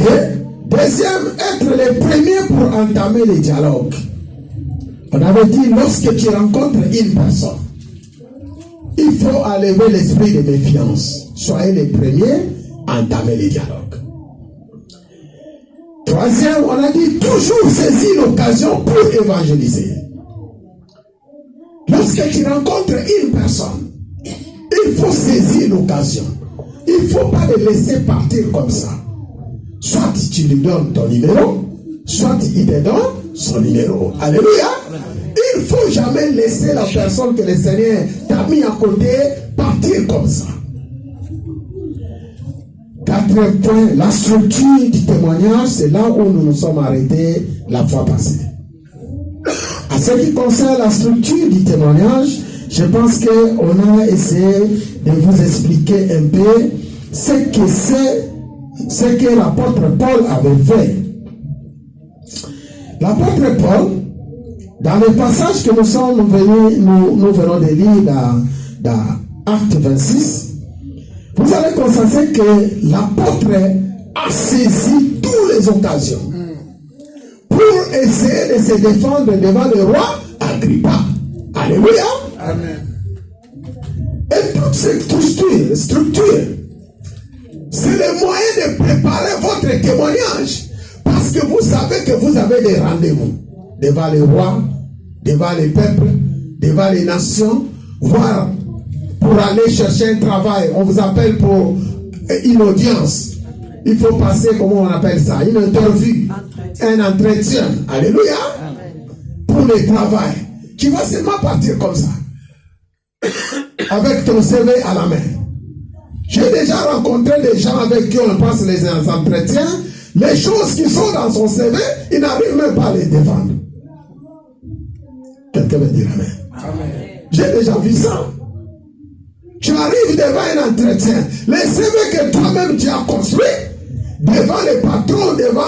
deuxième, être les premiers pour entamer les dialogues. On avait dit, lorsque tu rencontres une personne, il faut enlever l'esprit de méfiance. Soyez les premiers à entamer les dialogues. Troisième, on a dit toujours saisir l'occasion pour évangéliser. Lorsque tu rencontres une personne, il faut saisir l'occasion. Il ne faut pas le laisser partir comme ça. Soit tu lui donnes ton numéro, soit il te donne son numéro. Alléluia. Il ne faut jamais laisser la personne que le Seigneur t'a mis à côté partir comme ça. Quatrième point, la structure du témoignage, c'est là où nous nous sommes arrêtés la fois passée. À ce qui concerne la structure du témoignage, je pense qu'on a essayé de vous expliquer un peu ce que l'apôtre Paul avait fait. L'apôtre Paul, dans le passage que nous sommes venus, nous venons de lire dans Acte 26, vous allez constater que l'apôtre a saisi toutes les occasions pour essayer de se défendre devant le roi Agrippa. Alléluia. Amen. Et toutes ces structures, c'est le moyen de préparer votre témoignage. Parce que vous savez que vous avez des rendez-vous devant les rois, devant les peuples, devant les nations, voire pour aller chercher un travail. On vous appelle pour une audience. Il faut passer, comment on appelle ça? Une interview, un entretien. Alléluia. Pour le travail. Tu vas seulement partir comme ça. Avec ton CV à la main. J'ai déjà rencontré des gens avec qui on passe les entretiens. Les choses qui sont dans son CV, il n'arrive même pas à les défendre. Quelqu'un va dire amen. Amen. J'ai déjà vu ça. Tu arrives devant un entretien. Les CV que toi-même tu as construit, devant les patrons, devant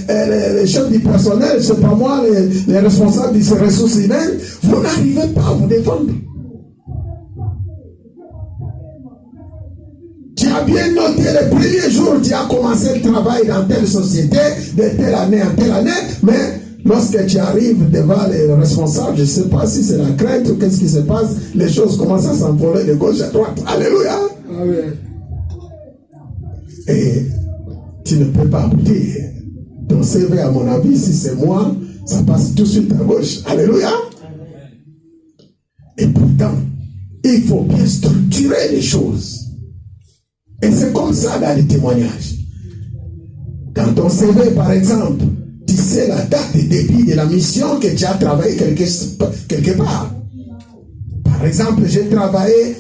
les chefs du personnel, je ne sais pas moi, les responsables des ressources humaines, vous n'arrivez pas à vous défendre. Tu as bien noté le premier jour où tu as commencé le travail dans telle société, de telle année en telle année, mais lorsque tu arrives devant les responsables, je ne sais pas si c'est la crainte ou qu'est-ce qui se passe, les choses commencent à s'envoler de gauche à droite. Alléluia. Amen. Et tu ne peux pas dire ton CV, à mon avis, si c'est moi, ça passe tout de suite à gauche. Alléluia. Et pourtant, il faut bien structurer les choses. Et c'est comme ça dans les témoignages. Dans ton CV, par exemple, tu sais la date de début de la mission que tu as travaillé quelque part. Par exemple, j'ai travaillé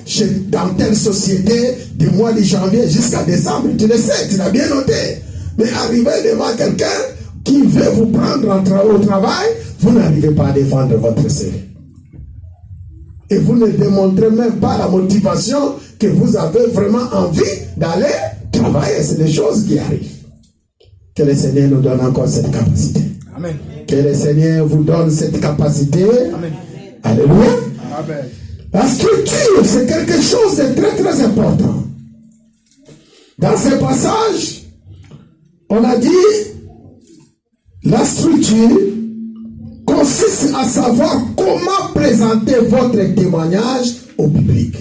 dans telle société du mois de janvier jusqu'à décembre. Tu le sais, tu l'as bien noté. Mais arriver devant quelqu'un qui veut vous prendre au travail, vous n'arrivez pas à défendre votre CV. Et vous ne démontrez même pas la motivation que vous avez vraiment envie d'aller travailler. C'est des choses qui arrivent. Que le Seigneur nous donne encore cette capacité. Amen. Que le Seigneur vous donne cette capacité. Amen. Alléluia. Amen. La structure, c'est quelque chose de très très important. Dans ce passage, on a dit La structure consiste à savoir comment présenter votre témoignage au public.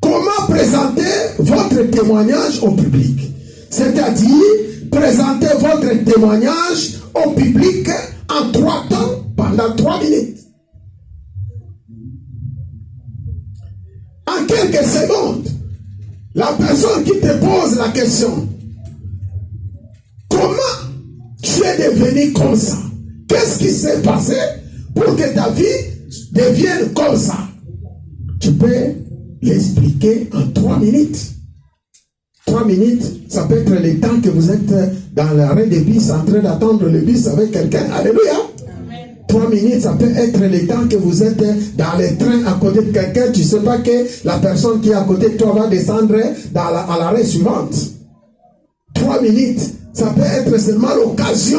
Comment présenter votre témoignage au public? C'est-à-dire, présenter votre témoignage au public en 3 temps pendant 3 minutes. En quelques secondes, la personne qui te pose la question, comment tu es devenu comme ça? Qu'est-ce qui s'est passé pour que ta vie devienne comme ça? Tu peux l'expliquer en 3 minutes. 3 minutes, ça peut être le temps que vous êtes dans l'arrêt de bus en train d'attendre le bus avec quelqu'un. Alléluia. 3 minutes, ça peut être le temps que vous êtes dans le train à côté de quelqu'un. Tu ne sais pas que la personne qui est à côté de toi va descendre à l'arrêt suivante. 3 minutes, ça peut être seulement l'occasion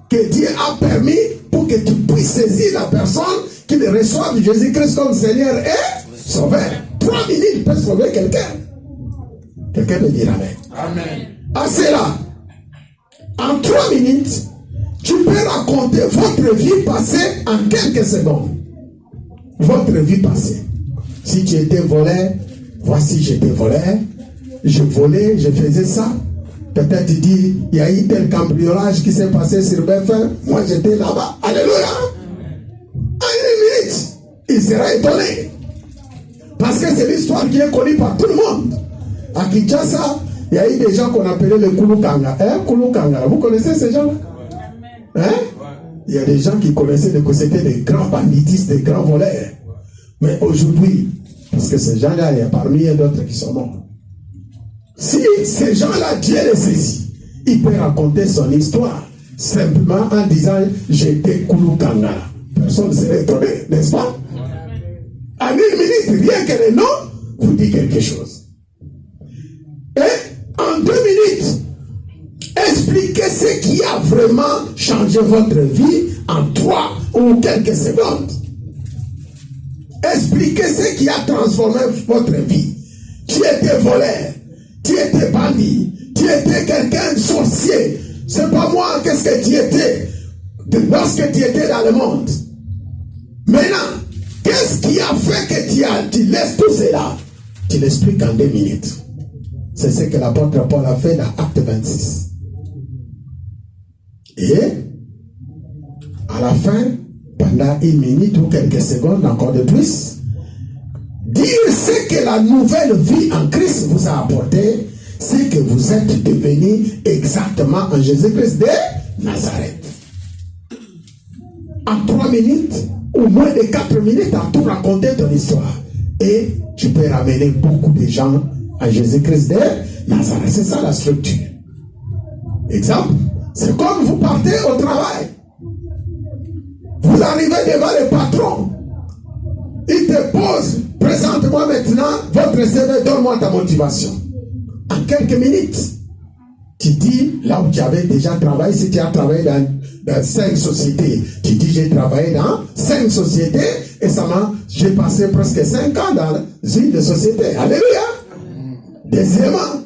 que Dieu a permis pour que tu puisses saisir la personne qui le reçoive Jésus-Christ comme Seigneur et Sauveur. 3 minutes peut sauver quelqu'un. Quelqu'un peut dire Amen. Amen. À cela, en 3 minutes, tu peux raconter votre vie passée en quelques secondes. Votre vie passée. Si tu étais voleur, voici j'étais voleur, je volais, je faisais ça. Peut-être tu dis, il y a eu tel cambriolage qui s'est passé sur BFM, moi j'étais là-bas. Alléluia. En 1 minute, il sera étonné. Parce que c'est l'histoire qui est connue par tout le monde. À Kinshasa, il y a eu des gens qu'on appelait les Kulukanga. Kulukanga, vous connaissez ces gens-là? Il y a des gens qui connaissaient que c'était des grands banditistes, des grands voleurs. Mais aujourd'hui, parce que ces gens-là, il y a parmi eux d'autres qui sont morts. Si ces gens-là, Dieu les saisit, il peut raconter son histoire simplement en disant j'étais Kulukanga. Personne ne serait étonné, n'est-ce pas? En 1 minute, rien que le nom vous dit quelque chose. Et en 2 minutes, expliquez ce qui a vraiment changé votre vie en 3 ou quelques secondes. Expliquez ce qui a transformé votre vie. Tu étais voleur, tu étais bandit, tu étais quelqu'un de sorcier. C'est pas moi, qu'est-ce que tu étais lorsque tu étais dans le monde. Maintenant, qu'est-ce qui a fait que tu laisses tout cela? Tu l'expliques en 2 minutes. C'est ce que l'apôtre Paul a fait dans Acte 26. Et à la fin, pendant 1 minute ou quelques secondes, encore de plus, dire ce que la nouvelle vie en Christ vous a apporté, c'est que vous êtes devenu exactement en Jésus-Christ de Nazareth. En 3 minutes, ou moins de 4 minutes, à tout raconter ton histoire. Et tu peux ramener beaucoup de gens à Jésus-Christ de Nazareth. C'est ça la structure. Exemple, c'est comme vous partez au travail. Vous arrivez devant le patron. Il te pose, présente-moi maintenant votre CV, donne-moi ta motivation. En quelques minutes, tu dis, là où tu avais déjà travaillé, si tu as travaillé dans 5 sociétés, tu dis, j'ai travaillé dans 5 sociétés, et j'ai passé presque 5 ans dans une des sociétés. Alléluia. Deuxièmement,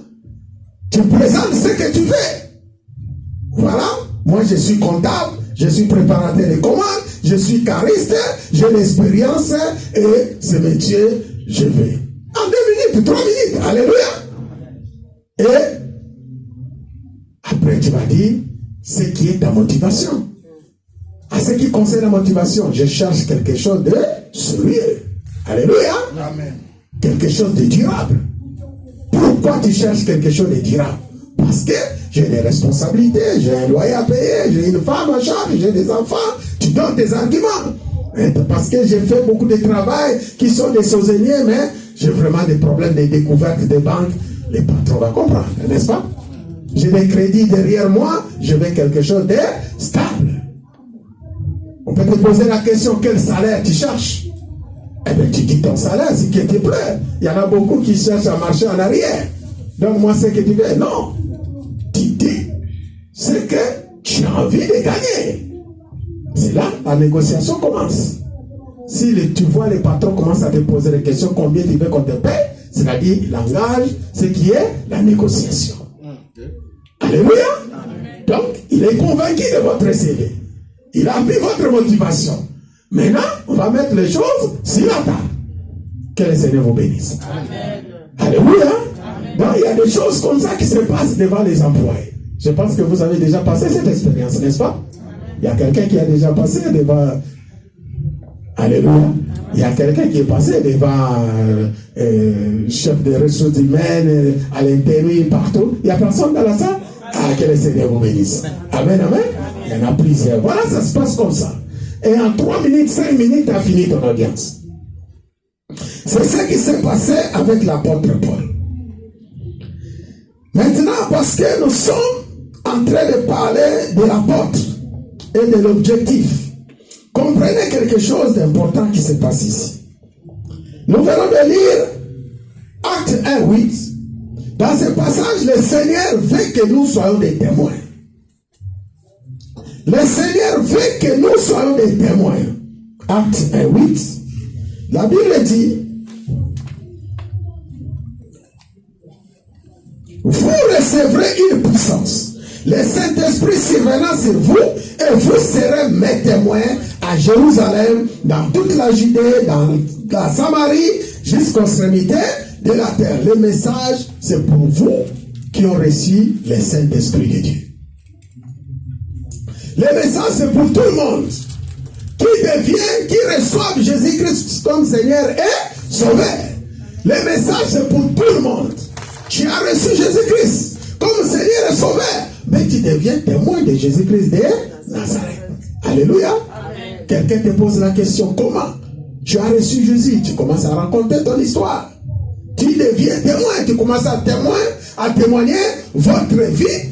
tu présentes ce que tu fais. Voilà, moi je suis comptable, je suis préparateur de commandes, je suis cariste, j'ai l'expérience et ce métier, je vais. En 2 minutes, 3 minutes, alléluia. Et après tu vas dire ce qui est ta motivation. À ce qui concerne la motivation, je cherche quelque chose de sérieux. Alléluia. Amen. Quelque chose de durable. Pourquoi tu cherches quelque chose de durable? Parce que j'ai des responsabilités, j'ai un loyer à payer, j'ai une femme à charge, j'ai des enfants. Tu donnes tes arguments. Parce que j'ai fait beaucoup de travail qui sont des saisonniers, mais j'ai vraiment des problèmes de découverte des banques. Les patrons vont comprendre, n'est-ce pas? J'ai des crédits derrière moi, je veux quelque chose de stable. On peut te poser la question, quel salaire tu cherches? Eh bien, tu dis ton salaire, c'est qui te plaît. Il y en a beaucoup qui cherchent à marcher en arrière. Donne-moi ce que tu veux. Non. Tu dis ce que tu as envie de gagner. C'est là la négociation commence. Si tu vois les patrons commencent à te poser des questions, combien tu veux qu'on te paie, c'est-à-dire langage, ce qui est la négociation. Alléluia. Donc, il est convaincu de votre CV. Il a vu votre motivation. Maintenant, on va mettre les choses sur la table. Que le Seigneur vous bénisse. Amen. Alléluia. Amen. Donc, il y a des choses comme ça qui se passent devant les employés. Je pense que vous avez déjà passé cette expérience, n'est-ce pas? Il y a quelqu'un qui a déjà passé devant... Alléluia. Il y a quelqu'un qui est passé devant chef des ressources humaines, à l'intérim, partout. Il n'y a personne dans la salle. Ah, que le Seigneur vous bénisse. Amen, amen. Il y en a plusieurs. Voilà, ça se passe comme ça. Et en 3 minutes, 5 minutes, tu as fini ton audience. C'est ce qui s'est passé avec l'apôtre Paul. Maintenant, parce que nous sommes en train de parler de l'apôtre et de l'objectif, comprenez quelque chose d'important qui se passe ici. Nous venons de lire Acte 1:8. Dans ce passage, le Seigneur veut que nous soyons des témoins. Le Seigneur veut que nous soyons des témoins. Acte 1:8. La Bible dit: vous recevrez une puissance. Le Saint-Esprit surviendra sur vous et vous serez mes témoins à Jérusalem, dans toute la Judée, dans la Samarie, jusqu'aux extrémités de la terre. Le message, c'est pour vous qui ont reçu le Saint-Esprit de Dieu. Le message, c'est pour tout le monde qui reçoivent Jésus-Christ comme Seigneur et Sauveur. Le message, c'est pour tout le monde. Tu as reçu Jésus-Christ comme Seigneur et Sauveur, mais tu deviens témoin de Jésus-Christ de Nazareth. Alléluia. Amen. Quelqu'un te pose la question: comment tu as reçu Jésus? Tu commences à raconter ton histoire. Tu deviens témoin, tu commences à témoigner votre vie,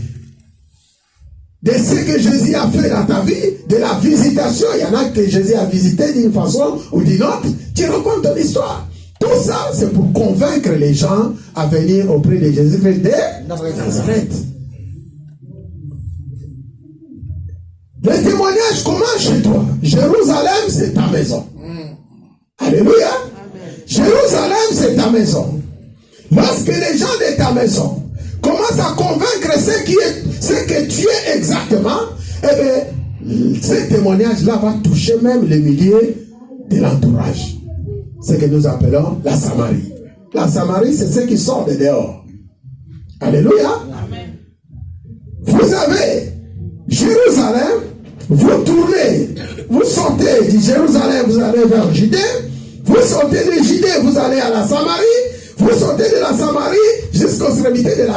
de ce que Jésus a fait dans ta vie, de la visitation. Il y en a que Jésus a visité d'une façon ou d'une autre. Tu racontes ton histoire. Tout ça, c'est pour convaincre les gens à venir auprès de Jésus-Christ de Nazareth. Le témoignage commence chez toi. Jérusalem, c'est ta maison. Alléluia. Jérusalem, c'est ta maison. Lorsque les gens de ta maison commencent à convaincre ce que tu es exactement, eh bien, ce témoignage-là va toucher même le milieu de l'entourage. Ce que nous appelons la Samarie. La Samarie, c'est ce qui sort de dehors. Alléluia. Amen. Vous avez Jérusalem, vous tournez, vous sortez de Jérusalem, vous allez vers Judée, vous sortez de Judée, vous allez à la Samarie, vous sortez de la Samarie jusqu'aux extrémités de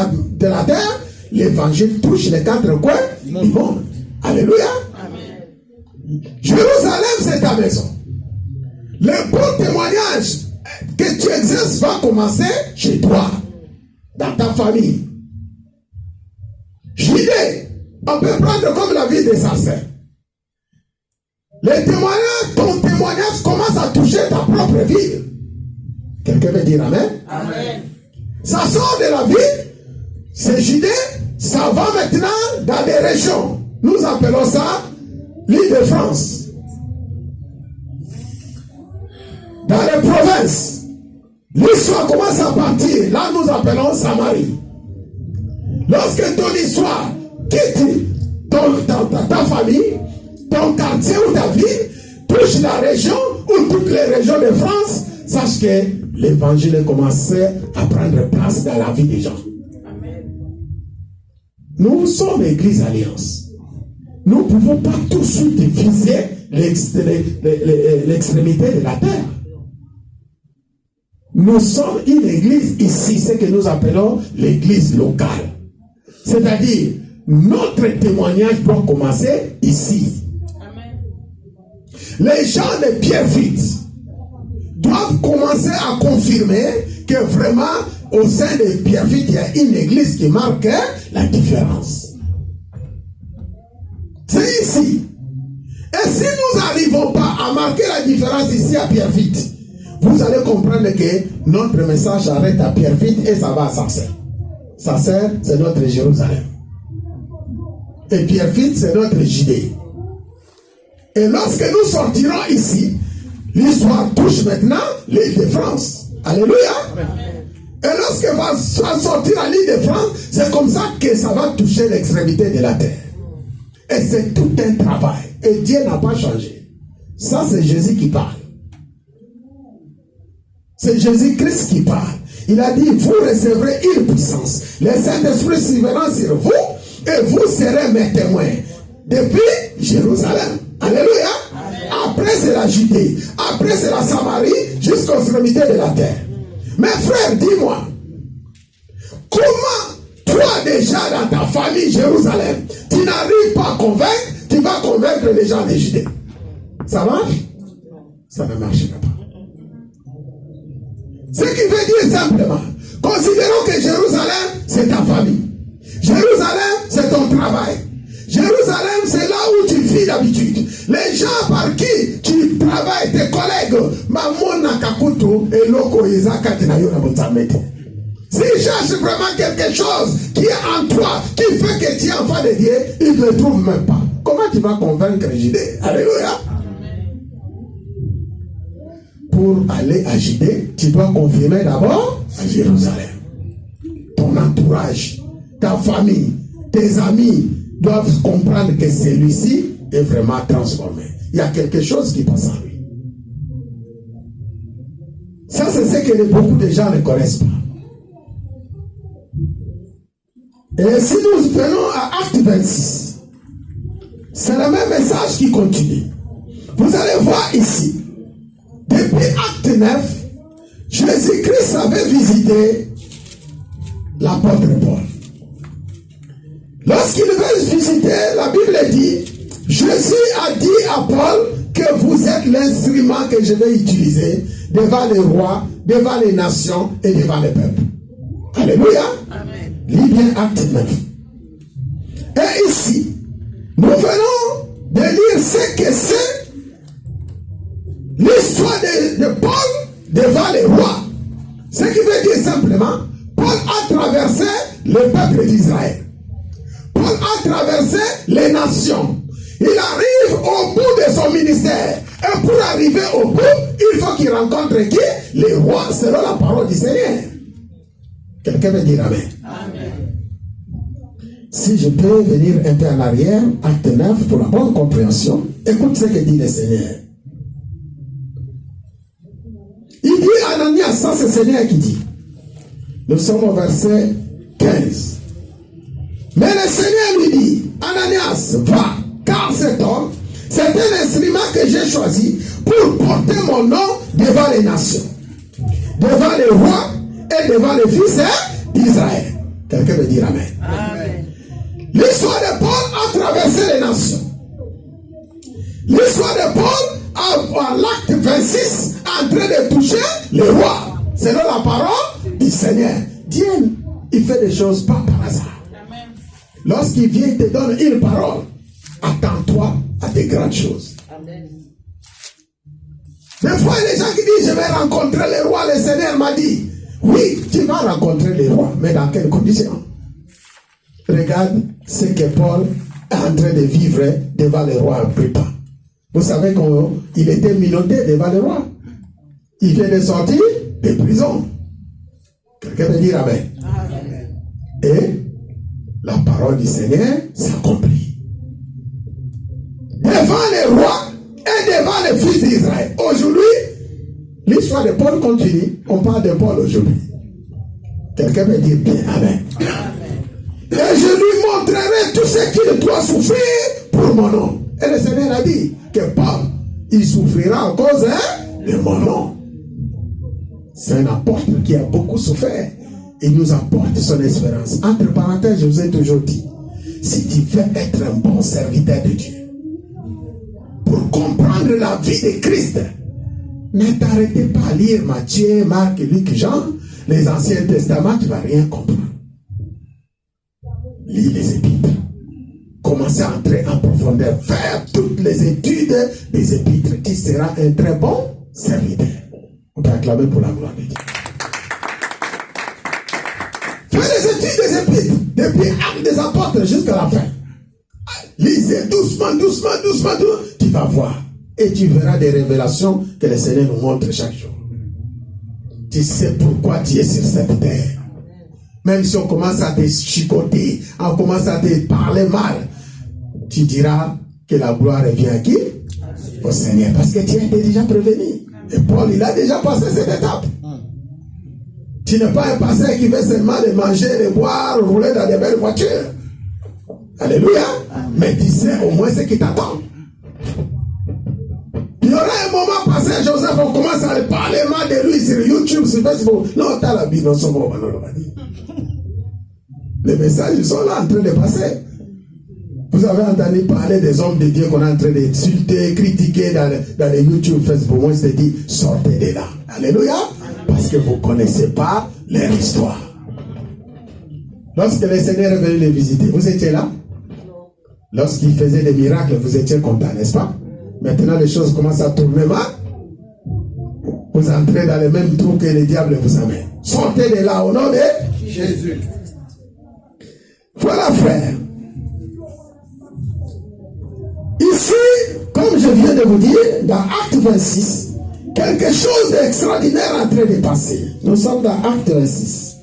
la terre. L'évangile touche les 4 coins du monde. Alléluia. Amen. Jérusalem, c'est ta maison. Le bon témoignage que tu exerces va commencer chez toi, dans ta famille. Judée, on peut prendre comme la vie des Sarcelles. Ton témoignage commence à toucher ta propre ville. Quelqu'un veut dire amen? Amen. Ça sort de la ville, c'est Judée, ça va maintenant dans des régions. Nous appelons ça l'île de France. Dans les provinces, l'histoire commence à partir. Là, nous appelons Samarie. Lorsque ton histoire quitte ta famille, ton quartier ou ta ville, touche la région ou toutes les régions de France, sache que l'évangile a commencé à prendre place dans la vie des gens. Amen. Nous sommes l'Église Alliance. Nous ne pouvons pas tout de suite viser l'extrémité de la terre. Nous sommes une église ici, ce que nous appelons l'église locale. C'est-à-dire, notre témoignage doit commencer ici. Amen. Les gens de Pierrefitte doivent commencer à confirmer que vraiment, au sein de Pierrefitte, il y a une église qui marque la différence. C'est ici. Et si nous n'arrivons pas à marquer la différence ici à Pierrefitte, vous allez comprendre que notre message arrête à Pierrefitte et ça va à Sarcelles. Sarcelles, c'est notre Jérusalem. Et Pierrefitte, c'est notre Judée. Et lorsque nous sortirons ici, l'histoire touche maintenant l'île de France. Alléluia. Et lorsque va sortir à l'île de France, c'est comme ça que ça va toucher l'extrémité de la terre. Et c'est tout un travail. Et Dieu n'a pas changé. Ça, c'est Jésus qui parle. C'est Jésus-Christ qui parle. Il a dit, vous recevrez une puissance. Le Saint-Esprit surviendra sur vous et vous serez mes témoins. Depuis Jérusalem. Alléluia. Après, c'est la Judée. Après, c'est la Samarie jusqu'aux extrémités de la terre. Mes frères, dis-moi, comment toi déjà dans ta famille Jérusalem, tu n'arrives pas à convaincre, tu vas convaincre les gens de Judée? Ça marche? Ça ne marchera pas. Ce qui veut dire simplement, considérons que Jérusalem, c'est ta famille. Jérusalem, c'est ton travail. Jérusalem, c'est là où tu vis d'habitude. Les gens par qui tu travailles, tes collègues, Mamon Nakakutu et Loko Isaka Tenayo Nabotamete. S'ils cherchent vraiment quelque chose qui est en toi, qui fait que tu es enfant de Dieu, ils ne le trouvent même pas. Comment tu vas convaincre Judée? Alléluia. Pour aller à Judée, tu dois confirmer d'abord à Jérusalem. Ton entourage, ta famille, tes amis doivent comprendre que celui-ci est vraiment transformé. Il y a quelque chose qui passe en lui. Ça, c'est ce que beaucoup de gens ne connaissent pas. Et si nous venons à Acte 26, c'est le même message qui continue. Vous allez voir ici. Depuis Acte 9, Jésus-Christ avait visité l'apôtre Paul. Lorsqu'il veut visiter, la Bible dit, Jésus a dit à Paul que vous êtes l'instrument que je vais utiliser devant les rois, devant les nations et devant les peuples. Alléluia. Amen. Lis bien Acte 9. Et ici, nous venons de lire ce que c'est l'histoire de Paul devant les rois. Ce qui veut dire simplement, Paul a traversé le peuple d'Israël. Paul a traversé les nations. Il arrive au bout de son ministère. Et pour arriver au bout, il faut qu'il rencontre qui? Les rois, selon la parole du Seigneur. Quelqu'un veut dire Amen. Amen. Si je peux venir un peu en arrière, Acte 9, pour la bonne compréhension, écoute ce que dit le Seigneur. Il dit à Ananias, ça c'est le Seigneur qui dit. Nous sommes au verset 15. Mais le Seigneur lui dit, Ananias, va, car cet homme, c'est un instrument que j'ai choisi pour porter mon nom devant les nations, devant les rois et devant les fils d'Israël. Quelqu'un veut dire Amen. Amen. L'histoire de Paul a traversé les nations. L'histoire de Paul, à l'acte 26, en train de toucher les rois. Selon la parole du Seigneur. Dieu, il fait des choses pas par hasard. Lorsqu'il vient te donne une parole, attends-toi à des grandes choses. Amen. Des fois, il y a des gens qui disent, je vais rencontrer les rois. Le Seigneur m'a dit, oui, tu vas rencontrer les rois, mais dans quelles conditions? Regarde ce que Paul est en train de vivre devant les rois Agrippa. Vous savez qu'il était menotté devant les rois. Il vient de sortir de prison. Quelqu'un peut dire Amen. Amen. Et la parole du Seigneur s'accomplit. Devant les rois et devant les fils d'Israël. Aujourd'hui, l'histoire de Paul continue. On parle de Paul aujourd'hui. Quelqu'un peut dire bien Amen. Amen. Et je lui montrerai tout ce qu'il doit souffrir pour mon nom. Et le Seigneur a dit que Paul, il souffrira à cause de mon nom. C'est un apôtre qui a beaucoup souffert. Il nous apporte son espérance. Entre parenthèses, je vous ai toujours dit, si tu veux être un bon serviteur de Dieu, pour comprendre la vie de Christ, ne t'arrêtez pas à lire Matthieu, Marc, Luc, Jean, les Anciens Testaments, tu ne vas rien comprendre. Lis les épîtres. Commencez à entrer en profondeur, faire toutes les études des épîtres. Tu seras un très bon serviteur. On peut acclamer pour la gloire de Dieu. Fais les études des épîtres, depuis Actes des Apôtres jusqu'à la fin. Lisez doucement, doucement, doucement, tu vas voir. Et tu verras des révélations que le Seigneur nous montre chaque jour. Tu sais pourquoi tu es sur cette terre. Même si on commence à te chicoter, on commence à te parler mal, tu diras que la gloire revient à qui? Au Seigneur. Parce que tu as été déjà prévenu. Et Paul, il a déjà passé cette étape. Tu n'es pas un pasteur qui veut seulement de manger, de boire, rouler dans des belles voitures. Alléluia. Mais tu sais au moins ce qui t'attend. Il y aura un moment passé, Joseph, on commence à parler mal de lui sur YouTube, sur Facebook. Non, t'as la Bible, non, c'est bon, les messages, ils sont là en train de passer. Vous avez entendu parler des hommes de Dieu qu'on est en train d'insulter, critiquer dans les YouTube, Facebook. Moi, je te dis, sortez de là. Alléluia. Parce que vous ne connaissez pas leur histoire. Lorsque le Seigneur est venu les visiter, vous étiez là? Lorsqu'il faisait des miracles, vous étiez content, n'est-ce pas? Maintenant, les choses commencent à tourner mal. Vous entrez dans les mêmes trous que le diable vous amène. Sortez de là au nom de Jésus. Voilà, frère. Ici, comme je viens de vous dire, dans Acte 26, quelque chose d'extraordinaire est en train de passer. Nous sommes dans Acte 26.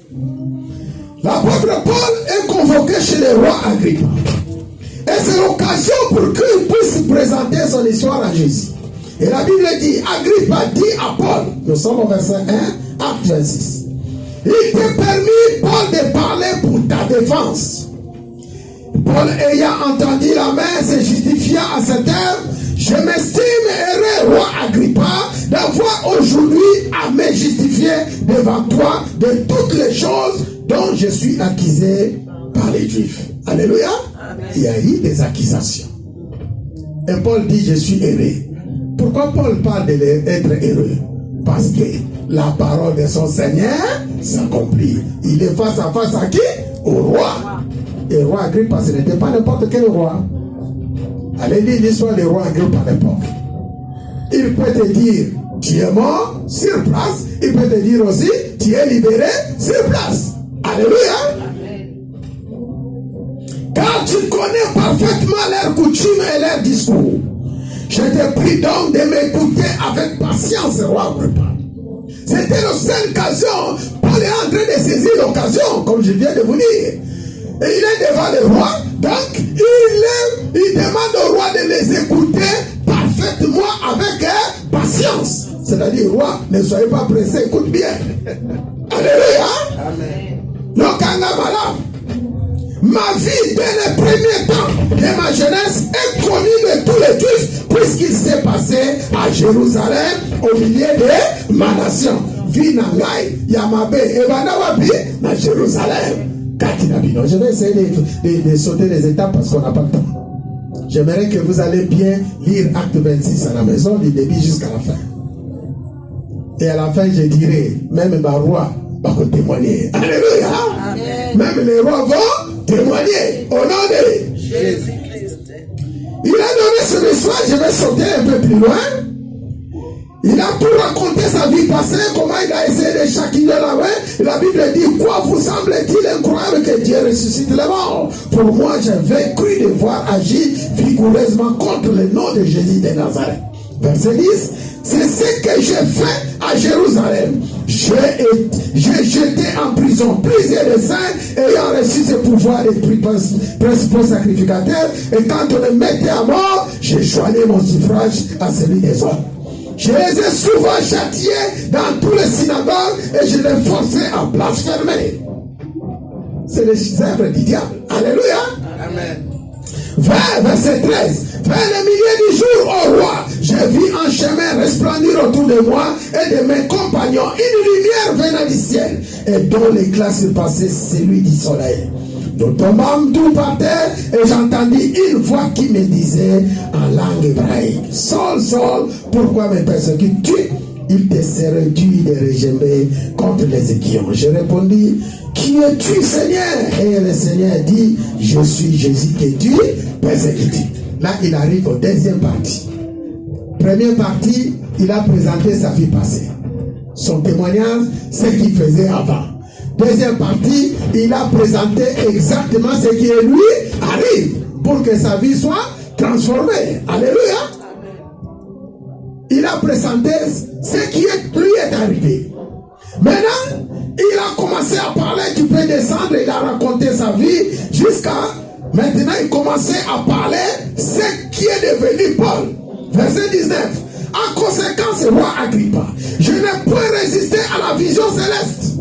L'apôtre Paul est convoqué chez le roi Agrippa. Et c'est l'occasion pour qu'il puisse présenter son histoire à Jésus. Et la Bible dit, Agrippa dit à Paul, nous sommes au verset 1, Acte 26. Il t'est permis, Paul, de parler pour ta défense. Paul, ayant entendu la main, se justifia à cette heure. Je m'estime heureux, roi Agrippa, d'avoir aujourd'hui à me justifier devant toi de toutes les choses dont je suis accusé par les Juifs. Alléluia. Amen. Il y a eu des accusations. Et Paul dit, je suis heureux. Pourquoi Paul parle d'être heureux? Parce que la parole de son Seigneur s'accomplit. Il est face à face à qui? Au roi. Et le roi Agrippa, ce n'était pas n'importe quel roi. Allez lire l'histoire du roi Agrippa à l'époque. Il peut te dire, tu es mort sur place. Il peut te dire aussi, tu es libéré sur place. Alléluia. Car tu connais parfaitement leurs coutumes et leurs discours. Je te prie donc de m'écouter avec patience, roi Agrippa. C'était la seule occasion. Paul est en train de saisir l'occasion, comme je viens de vous dire. Et il est devant le roi, donc il demande au roi de les écouter parfaitement avec patience. C'est-à-dire, roi, ne soyez pas pressé, écoute bien. Alléluia. Amen. Ma vie dès les premiers temps de ma jeunesse est connue de tous les Juifs, puisqu'il s'est passé à Jérusalem au milieu de ma nation. Vie Nangai, Yamabe, Ebanawabi, à Jérusalem. Je vais essayer de sauter les étapes parce qu'on n'a pas le temps. J'aimerais que vous allez bien lire Acte 26 à la maison, du début jusqu'à la fin. Et à la fin, je dirai, même ma roi va témoigner. Alléluia. Amen. Même les rois vont témoigner au nom de Jésus-Christ. Il a donné ce message, je vais sauter un peu plus loin. Il a tout raconté sa vie passée, comment il a essayé de chacun la main. La Bible dit, quoi vous semble-t-il incroyable que Dieu ressuscite les morts? Pour moi, j'ai vaincu de voir agir vigoureusement contre le nom de Jésus de Nazareth. Verset 10, c'est ce que j'ai fait à Jérusalem. J'ai jeté en prison plusieurs des saints ayant reçu ce pouvoir des principaux sacrificateurs. Et quand on les mettait à mort, j'ai joigné mon suffrage à celui des autres. Je les ai souvent châtiés dans tous les synagogues et je les forçais à blasphémer. C'est les œuvres du diable. Alléluia. Amen. Verset 13. Vers le milieu du jour, ô roi, j'ai vu un chemin resplendir autour de moi et de mes compagnons, une lumière venant du ciel, et dont l'éclat se passait celui du soleil. Nous tombâmes tout par terre et j'entendis une voix qui me disait en langue hébraïque, Saul, Saul, pourquoi me persécutes-tu? Il te serait dû de regember contre les aiguillons. Je répondis, qui es-tu, Seigneur? Et le Seigneur dit, je suis Jésus que tu persécutes. Là, il arrive aux deuxième partie. Première partie, il a présenté sa vie passée. Son témoignage, ce qu'il faisait avant. Deuxième partie, il a présenté exactement ce qui lui arrive pour que sa vie soit transformée. Alléluia. Il a présenté ce qui lui est arrivé. Maintenant, il a commencé à parler, tu peux descendre, il a raconté sa vie jusqu'à Maintenant, il commençait à parler ce qui est devenu Paul. Verset 19. En conséquence, roi Agrippa, je n'ai point résisté à la vision céleste.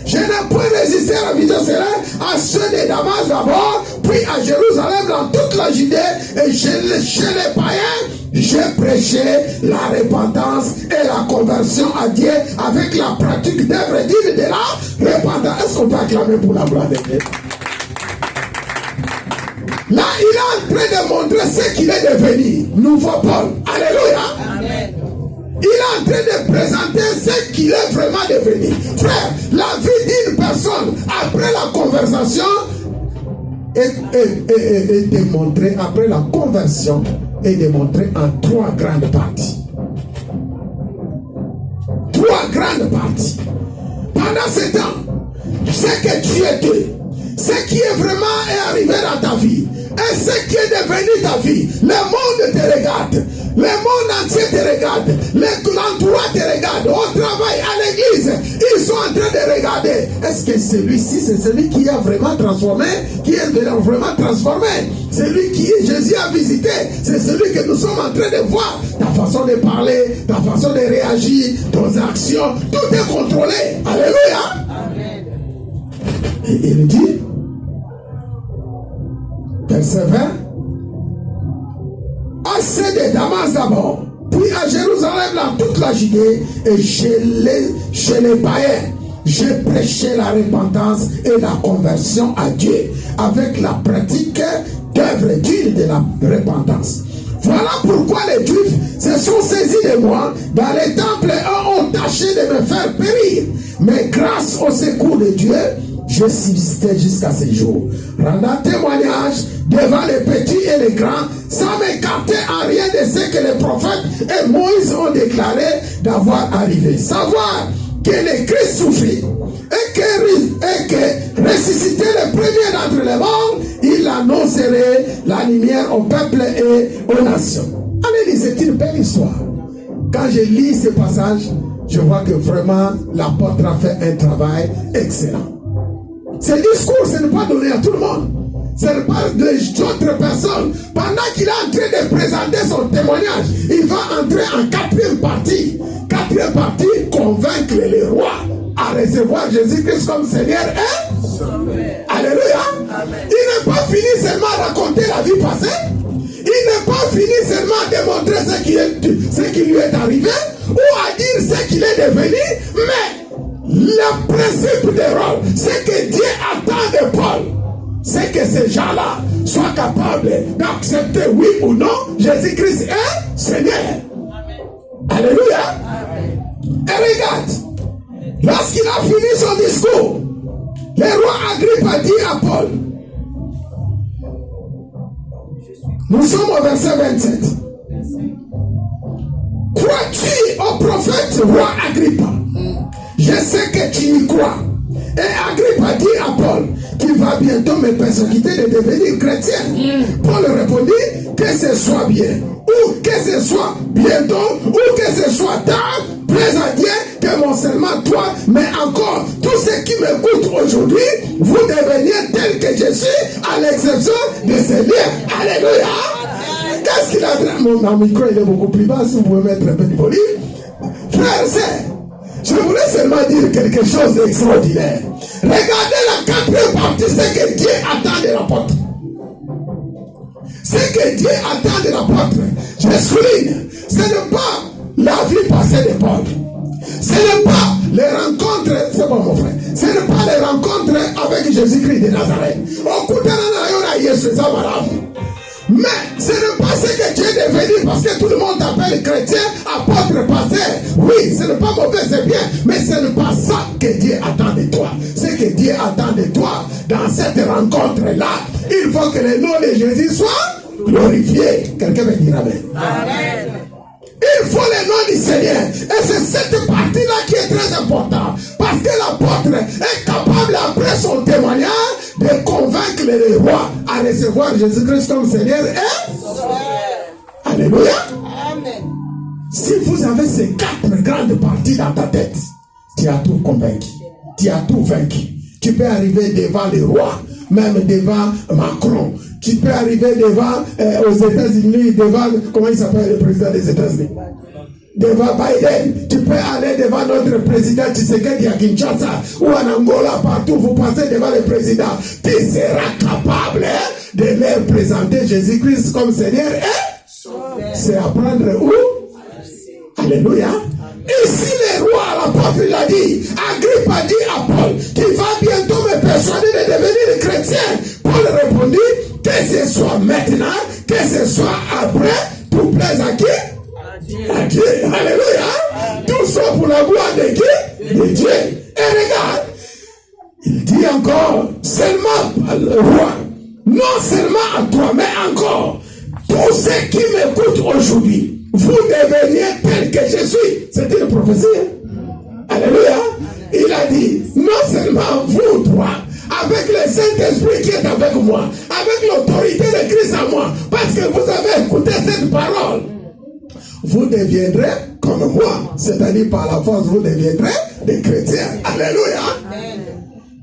Je n'ai point résisté à la vision céleste, à ceux de Damas d'abord, puis à Jérusalem dans toute la Judée, et chez les païens, j'ai prêché la repentance et la conversion à Dieu avec la pratique d'œuvres dignes de la repentance. Est-ce qu'on peut acclamer pour la gloire de Dieu? Là, il est en train de montrer ce qu'il est devenu. Nouveau Paul. Alléluia. Amen. Il est en train de présenter ce qu'il est vraiment devenu. Frère, la vie d'une personne après la conversation est démontrée, après la conversion, est démontrée en 3 grandes parties. 3 grandes parties. Pendant ce temps, ce que tu étais, ce qui est vraiment arrivé dans ta vie, et ce qui est devenu ta vie, le monde te regarde, le monde entier te regarde, l'entourage te regarde, au travail, à l'église, ils sont en train de regarder. Est-ce que celui-ci, c'est celui qui a vraiment transformé, qui est vraiment transformé? Celui qui Jésus a visité, c'est celui que nous sommes en train de voir. Ta façon de parler, ta façon de réagir, tes actions, tout est contrôlé. Alléluia. Amen. Et il dit, verset 20, à ceux de Damas d'abord, puis à Jérusalem dans toute la Judée, et chez les païens, j'ai prêché la repentance et la conversion à Dieu avec la pratique d'œuvres dignes de la repentance. Voilà pourquoi les Juifs se sont saisis de moi dans les temples et ont tâché de me faire périr. Mais grâce au secours de Dieu, je subsistais jusqu'à ce jour, rendant témoignage devant les petits et les grands, sans m'écarter en rien de ce que les prophètes et Moïse ont déclaré d'avoir arrivé. Savoir que le Christ souffrit et que ressuscité le premier d'entre les morts, il annoncerait la lumière au peuple et aux nations. Allez, c'est une belle histoire. Quand je lis ce passage, je vois que vraiment l'apôtre a fait un travail excellent. Ce discours, ce n'est pas donné à tout le monde. Ce n'est pas d'autres personnes. Pendant qu'il est en train de présenter son témoignage, il va entrer en 4e partie. 4e partie, convaincre les rois à recevoir Jésus-Christ comme Seigneur et Sauveur. Alléluia. Amen. Il n'est pas fini seulement à raconter la vie passée. Il n'est pas fini seulement à démontrer ce qui lui est arrivé ou à dire ce qu'il est devenu, mais le principe de rôle, c'est que Dieu attend de Paul, c'est que ces gens-là soient capables d'accepter oui ou non Jésus-Christ est Seigneur. Amen. Alléluia. Amen. Et regarde, lorsqu'il a fini son discours, le roi Agrippa dit à Paul, nous sommes au verset 27. Crois-tu au prophète roi Agrippa? Je sais que tu y crois. Et Agrippa dit à Paul qu'il va bientôt me persécuter de devenir chrétien. Paul répondit que ce soit bien, ou que ce soit bientôt, ou que ce soit tard, plaise à Dieu que non seulement toi, mais encore tous ceux qui m'écoutent aujourd'hui, vous deveniez tel que je suis, à l'exception de ces liens. Alléluia. Qu'est-ce qu'il a dit? Mon micro il est beaucoup plus bas, si vous pouvez mettre un peu de volume. Frère, je voulais seulement dire quelque chose d'extraordinaire. Regardez la 4e partie, c'est que Dieu attend de l'apôtre. C'est que Dieu attend de l'apôtre. Je souligne, ce n'est pas la vie passée de Paul. Ce n'est pas les rencontres, c'est bon mon frère, ce n'est pas les rencontres avec Jésus-Christ de Nazareth. Mais ce n'est pas ce que tu es devenu parce que tout le monde t'appelle chrétien, apôtre, pasteur. Oui, ce n'est pas mauvais, c'est bien. Mais ce n'est pas ça que Dieu attend de toi. Ce que Dieu attend de toi dans cette rencontre-là, il faut que le nom de Jésus soit glorifié. Quelqu'un me dira amen. Amen. Il faut le nom du Seigneur. Et c'est cette partie-là qui est très importante. Parce que l'apôtre est capable, après son témoignage, de convaincre les rois à recevoir Jésus-Christ comme Seigneur et Sauveur. Alléluia. Amen. Si vous avez ces 4 grandes parties dans ta tête, tu as tout convaincu. Tu as tout vaincu. Tu peux arriver devant les rois même devant Macron. Tu peux arriver devant, aux États-Unis, devant, comment il s'appelle le président des États-Unis? Devant Biden. Tu peux aller devant notre président Tshisekedi à Kinshasa ou en Angola, partout. Vous passez devant le président. Tu seras capable de leur présenter Jésus-Christ comme Seigneur. C'est apprendre où? Alléluia. Et si le roi, l'apôtre l'a dit, Agrippe a dit à Paul, tu vas bientôt me persuader de devenir chrétien. Paul répondit, que ce soit maintenant, que ce soit après, tout plaise à qui? À Dieu. Alléluia. Tout ça pour la gloire de qui? De Dieu. Et regarde, il dit encore, seulement le roi, non seulement à toi, mais encore, tous ceux qui m'écoutent aujourd'hui, vous deveniez tel que je suis. C'était une prophétie. Alléluia. Il a dit, non seulement vous trois, avec le Saint-Esprit qui est avec moi, avec l'autorité de Christ en moi, parce que vous avez écouté cette parole, vous deviendrez comme moi. C'est-à-dire par la force, vous deviendrez des chrétiens. Alléluia.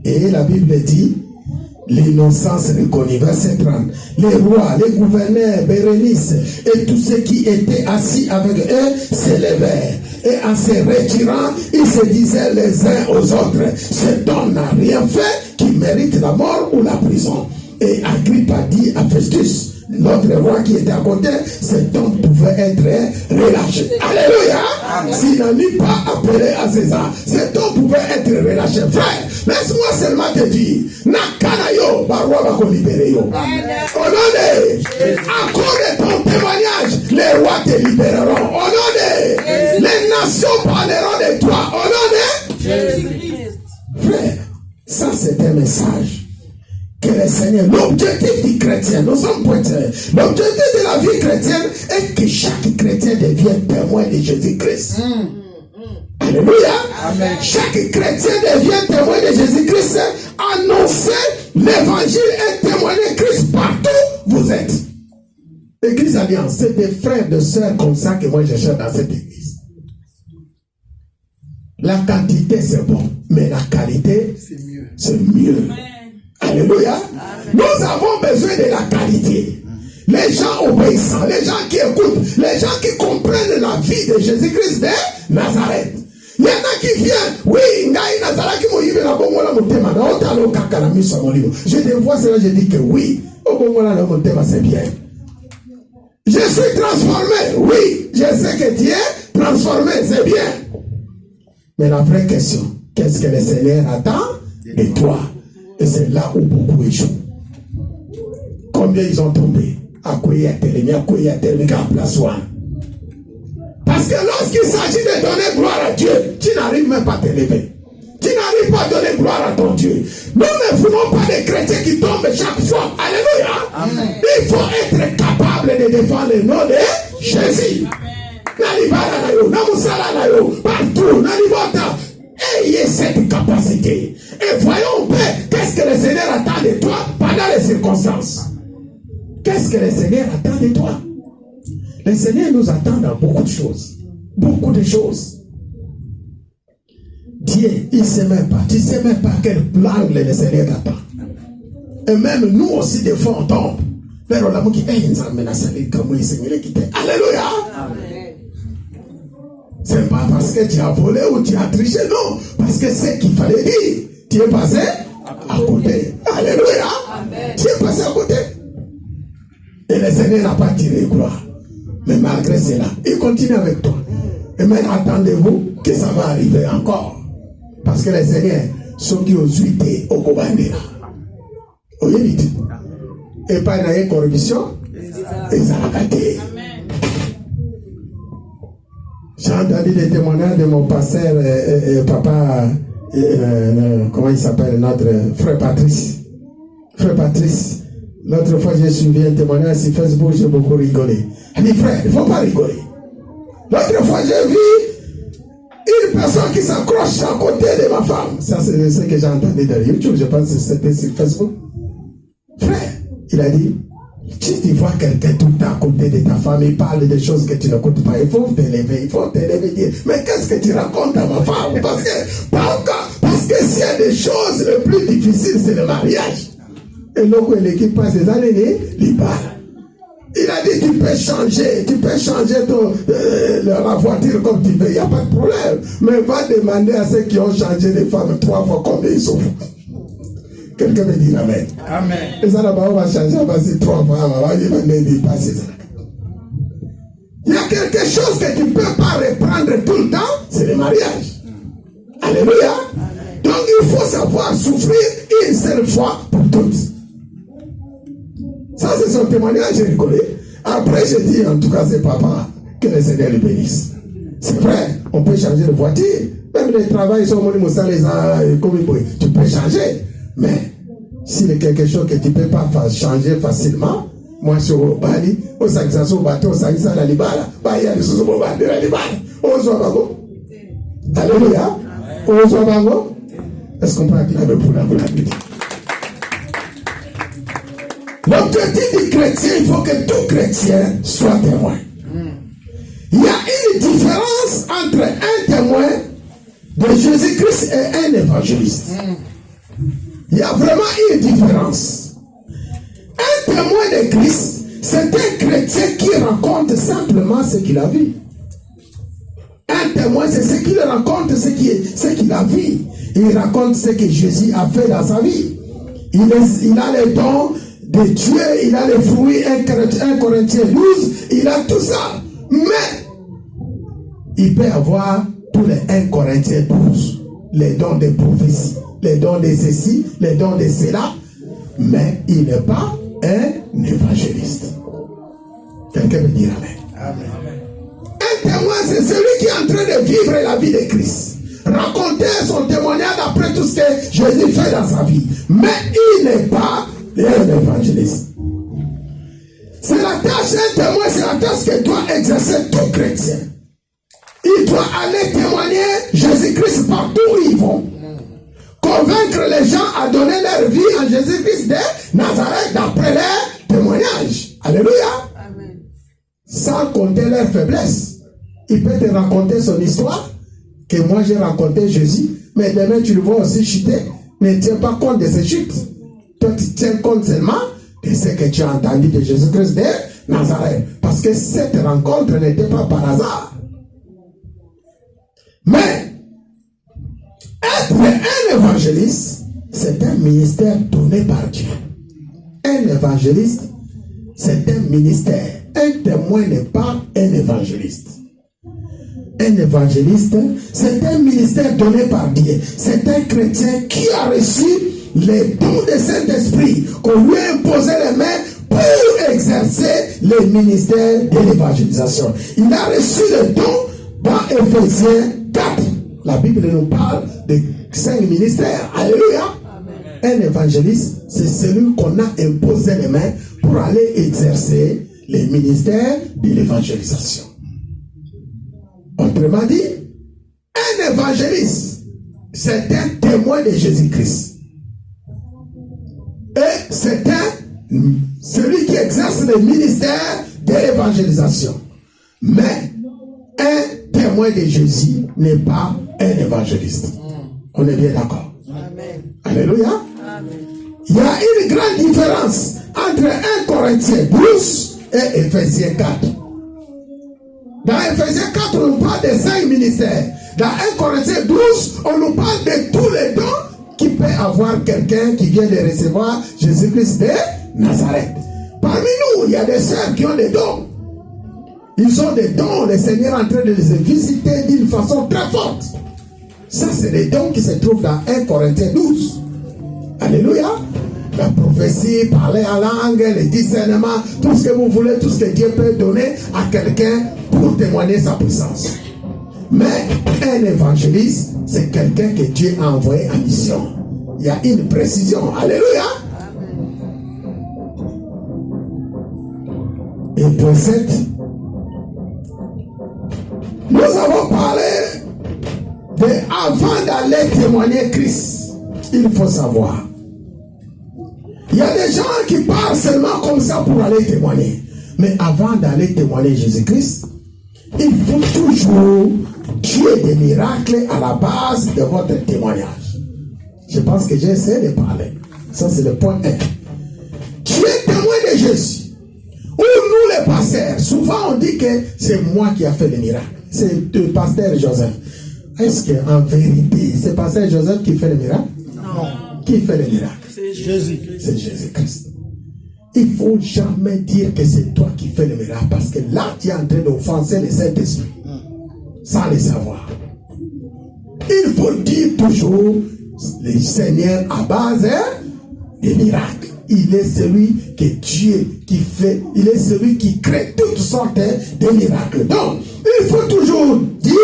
Et la Bible dit, l'innocence reconnue, verset 30. Les rois, les gouverneurs, Bérénice et tous ceux qui étaient assis avec eux s'élevèrent. Et en se retirant, ils se disaient les uns aux autres, cet homme n'a rien fait qui mérite la mort ou la prison. Et Agrippe a dit à Festus, l'autre roi qui était à côté, cet homme pouvait être relâché. Alléluia. S'il n'en est pas appelé à César, cet homme pouvait être relâché. Frère, laisse-moi seulement te dire, Nakanayo, Barwa va libérer. Au nom de, à cause de ton témoignage, les rois te libéreront. Au nom de, les nations parleront de toi. Au nom de Jésus-Christ. Frère, ça c'est un message. Que le Seigneur, l'objectif du chrétien, nous sommes pointeurs. L'objectif de la vie chrétienne est que chaque chrétien devienne témoin de Jésus-Christ. Alléluia. Amen. Chaque chrétien devient témoin de Jésus-Christ. Annoncer l'évangile et témoigner Christ partout où vous êtes. Église Alliance, c'est des frères, de sœurs comme ça que moi je cherche dans cette église. La quantité c'est bon, mais la qualité c'est mieux. Alléluia. Nous avons besoin de la qualité. Les gens obéissants, les gens qui écoutent, les gens qui comprennent la vie de Jésus-Christ de Nazareth. Il y en a qui viennent, oui, je te vois cela, je dis que oui, c'est bien. Je suis transformé, oui, je sais que tu es transformé, c'est bien. Mais la vraie question, qu'est-ce que le Seigneur attend de toi? Et c'est là où beaucoup échouent. Combien ils ont tombé? Parce que lorsqu'il s'agit de donner gloire à Dieu, tu n'arrives même pas à t'élever. Tu n'arrives pas à donner gloire à ton Dieu. Nous ne voulons pas des chrétiens qui tombent chaque fois. Alléluia. Amen. Il faut être capable de défendre le nom de Jésus. Partout, ayez cette capacité. Et voyons, Père, qu'est-ce que le Seigneur attend de toi pendant les circonstances. Qu'est-ce que le Seigneur attend de toi? Le Seigneur nous attend dans beaucoup de choses. Beaucoup de choses. Dieu, il ne sait même pas. Tu ne sais même pas quel angle le Seigneur t'attend. Et même nous aussi, des fois, on tombe. Mais on a dit, alléluia. C'est pas parce que tu as volé ou tu as triché, non. Parce que c'est ce qu'il fallait dire. Tu es passé à côté. Alléluia. Amen. Tu es passé à côté. Et le Seigneur n'a pas tiré gloire. Mais malgré cela, il continue avec toi. Et maintenant, attendez-vous que ça va arriver encore. Parce que le Seigneur, ceux qui ont zuité au Kobandera. Vous et pas une corruption. Ils ont raté. J'ai entendu des témoignages de mon pasteur, papa, comment il s'appelle, notre frère Patrice. Frère Patrice, l'autre fois j'ai suivi un témoignage sur Facebook, j'ai beaucoup rigolé. Il dit, frère, il ne faut pas rigoler. L'autre fois j'ai vu une personne qui s'accroche à côté de ma femme. Ça c'est ce que j'ai entendu dans YouTube, je pense que c'était sur Facebook. Frère, il a dit, si tu vois quelqu'un tout le temps à côté de ta femme, il parle de choses que tu n'écoutes pas, il faut t'élever, dire, mais qu'est-ce que tu racontes à ma femme? Parce que s'il y a des choses les plus difficiles, c'est le mariage. Et donc, l'équipe passe des années, il parle. Il a dit, tu peux changer la voiture comme tu veux, il n'y a pas de problème. Mais va demander à ceux qui ont changé les femmes 3 fois combien ils sont. Quelqu'un me dit amen. Amen. Et ça là-bas, on va changer, on va dire 3 fois, on va dire, passer ça. Il y a quelque chose que tu ne peux pas reprendre tout le temps, c'est le mariage. Alléluia. Donc il faut savoir souffrir une seule fois pour toutes. Ça c'est son témoignage, j'ai rigolé. Après j'ai dit, en tout cas c'est papa, que le Seigneur le bénisse. C'est vrai, on peut changer de voiture. Même les travails sont tu peux changer. Mais s'il y a quelque chose que tu ne peux pas changer facilement, moi sur le Bali, au Saxaso bateau, au Saxaso la Libala, il y a des choses au Bali, la Libala. On soit bago. Alléluia. On soit bago. Est-ce qu'on peut acclamer pour la glorifier? L'objectif du chrétien, il faut que tout chrétien soit témoin. Il y a une différence entre un témoin de Jésus-Christ et un évangéliste. Il y a vraiment une différence. Un témoin de Christ, c'est un chrétien qui raconte simplement ce qu'il a vu. Un témoin, c'est ce qu'il raconte, ce qu'il a vu. Il raconte ce que Jésus a fait dans sa vie. Il a les dons de Dieu, il a les fruits, 1 Corinthiens 12, il a tout ça. Mais, il peut avoir tous les 1 Corinthiens 12, les dons de prophétie, les dons de ceci, les dons de cela, mais il n'est pas un évangéliste. Quelqu'un veut dire amen. Amen. Un témoin, c'est celui qui est en train de vivre la vie de Christ. Raconter son témoignage après tout ce que Jésus fait dans sa vie. Mais il n'est pas un évangéliste. C'est la tâche d'un témoin, c'est la tâche que doit exercer tout chrétien. Il doit aller témoigner Jésus-Christ partout où ils vont. Convaincre les gens à donner leur vie en Jésus-Christ de Nazareth d'après leur témoignage. Alléluia. Amen. Sans compter leur faiblesse. Il peut te raconter son histoire, que moi j'ai raconté Jésus, mais demain tu le vois aussi chuter. Ne tiens pas compte de ses chutes. Toi tu tiens compte seulement de ce que tu as entendu de Jésus-Christ de Nazareth. Parce que cette rencontre n'était pas par hasard. Mais être un évangéliste, c'est un ministère donné par Dieu. Un évangéliste, c'est un ministère. Un témoin n'est pas un évangéliste. Un évangéliste, c'est un ministère donné par Dieu. C'est un chrétien qui a reçu les dons du Saint-Esprit, qu'on lui a imposé les mains pour exercer le ministère de l'évangélisation. Il a reçu les dons dans Éphésiens 4. La Bible nous parle de 5 ministères. Alléluia. Amen. Un évangéliste, c'est celui qu'on a imposé les mains pour aller exercer les ministères de l'évangélisation. Autrement dit, un évangéliste, c'est un témoin de Jésus-Christ. Et c'est celui qui exerce le ministère de l'évangélisation. Mais un témoin de Jésus n'est pas un évangéliste. On est bien d'accord. Amen. Alléluia. Amen. Il y a une grande différence entre 1 Corinthiens 12 et Éphésiens 4. Dans Éphésiens 4, on nous parle des 5 ministères. Dans 1 Corinthiens 12, on nous parle de tous les dons qui peut avoir quelqu'un qui vient de recevoir Jésus-Christ de Nazareth. Parmi nous, il y a des sœurs qui ont des dons. Ils ont des dons, le Seigneur est en train de les visiter d'une façon très forte. Ça, c'est les dons qui se trouvent dans 1 Corinthiens 12. Alléluia. La prophétie, parler en langue, le discernement, tout ce que vous voulez, tout ce que Dieu peut donner à quelqu'un pour témoigner sa puissance. Mais un évangéliste, c'est quelqu'un que Dieu a envoyé en mission. Il y a une précision. Alléluia. Et point 7, nous avons parlé de avant d'aller témoigner Christ. Il faut savoir. Il y a des gens qui parlent seulement comme ça pour aller témoigner. Mais avant d'aller témoigner Jésus-Christ, il faut toujours Dieu des miracles à la base de votre témoignage. Je pense que j'ai essayé de parler. Ça, c'est le point 1. Tu es témoin de Jésus. Ou nous les pasteurs, souvent on dit que c'est moi qui a fait le miracle. C'est le pasteur Joseph. Est-ce qu'en vérité, c'est pasteur Joseph qui fait le miracle? Non. Qui fait le miracle? C'est Jésus. C'est Jésus-Christ. Il ne faut jamais dire que c'est toi qui fais le miracle, parce que là, tu es en train d'offenser le Saint-Esprit, sans le savoir. Il faut dire toujours le Seigneur à base des miracles. Il est celui que Dieu qui fait, il est celui qui crée toutes sortes de miracles. Donc, il faut toujours dire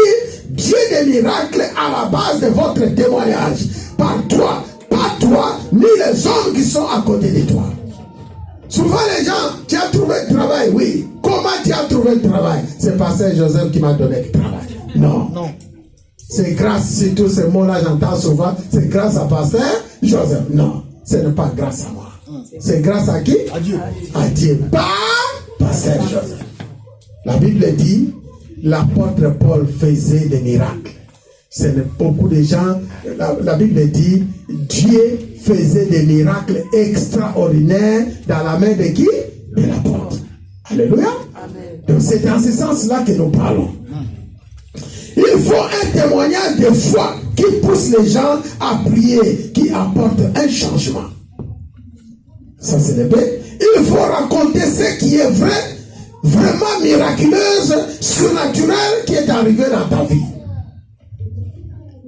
Dieu des miracles à la base de votre témoignage. Par toi, pas toi, ni les hommes qui sont à côté de toi. Souvent les gens, tu as trouvé le travail, oui. Comment tu as trouvé le travail? C'est pasteur Joseph qui m'a donné le travail. Non. Non. C'est grâce, c'est tous ces mots-là, j'entends souvent, c'est grâce à pasteur Joseph. Non, ce n'est pas grâce à moi. C'est grâce à qui? À Dieu. À Dieu, pas pasteur Joseph. La Bible dit, l'apôtre Paul faisait des miracles. C'est beaucoup de gens, la Bible dit, Dieu faisait des miracles extraordinaires dans la main de qui? De l'apôtre. Alléluia. Amen. Donc c'est dans ce sens-là que nous parlons. Il faut un témoignage de foi qui pousse les gens à prier, qui apporte un changement. Ça c'est le but. Il faut raconter ce qui est vrai, vraiment miraculeuse, surnaturel, qui est arrivé dans ta vie.